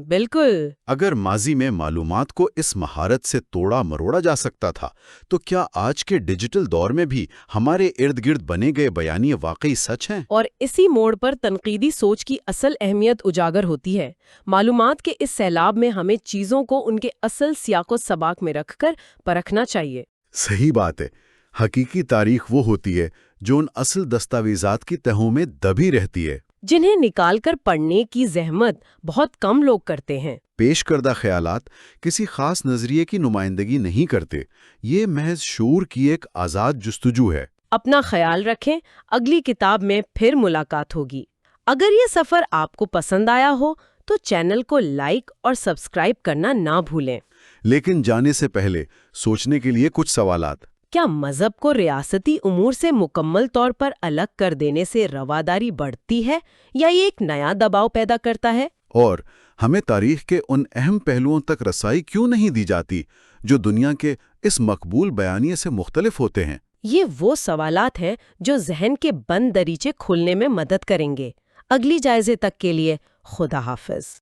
بالکل۔ اگر ماضی میں معلومات کو اس مہارت سے توڑا مروڑا جا سکتا تھا تو کیا آج کے ڈیجیٹل دور میں بھی ہمارے ارد گرد بنے گئے بیانیے واقعی سچ ہیں؟ اور اسی موڑ پر تنقیدی سوچ کی اصل اہمیت اجاگر ہوتی ہے۔ معلومات کے اس سیلاب میں ہمیں چیزوں کو ان کے اصل سیاق و سباق میں رکھ کر پرکھنا چاہیے۔ صحیح بات ہے۔ حقیقی تاریخ وہ ہوتی ہے جو ان اصل دستاویزات کی تہوں میں دبی رہتی ہے، جنہیں نکال کر پڑھنے کی زحمت بہت کم لوگ کرتے ہیں۔ پیش کردہ خیالات کسی خاص نظریے کی نمائندگی نہیں کرتے، یہ محض شعور کی ایک آزاد جستجو ہے۔ اپنا خیال رکھیں، اگلی کتاب میں پھر ملاقات ہوگی۔ اگر یہ سفر آپ کو پسند آیا ہو تو چینل کو لائک اور سبسکرائب کرنا نہ بھولیں۔ لیکن جانے سے پہلے سوچنے کے لیے کچھ سوالات۔ کیا مذہب کو ریاستی امور سے مکمل طور پر الگ کر دینے سے رواداری بڑھتی ہے یا یہ ایک نیا دباؤ پیدا کرتا ہے؟ اور ہمیں تاریخ کے ان اہم پہلوؤں تک رسائی کیوں نہیں دی جاتی جو دنیا کے اس مقبول بیانیے سے مختلف ہوتے ہیں؟ یہ وہ سوالات ہیں جو ذہن کے بند دریچے کھولنے میں مدد کریں گے۔ اگلی جائزے تک کے لیے خدا حافظ۔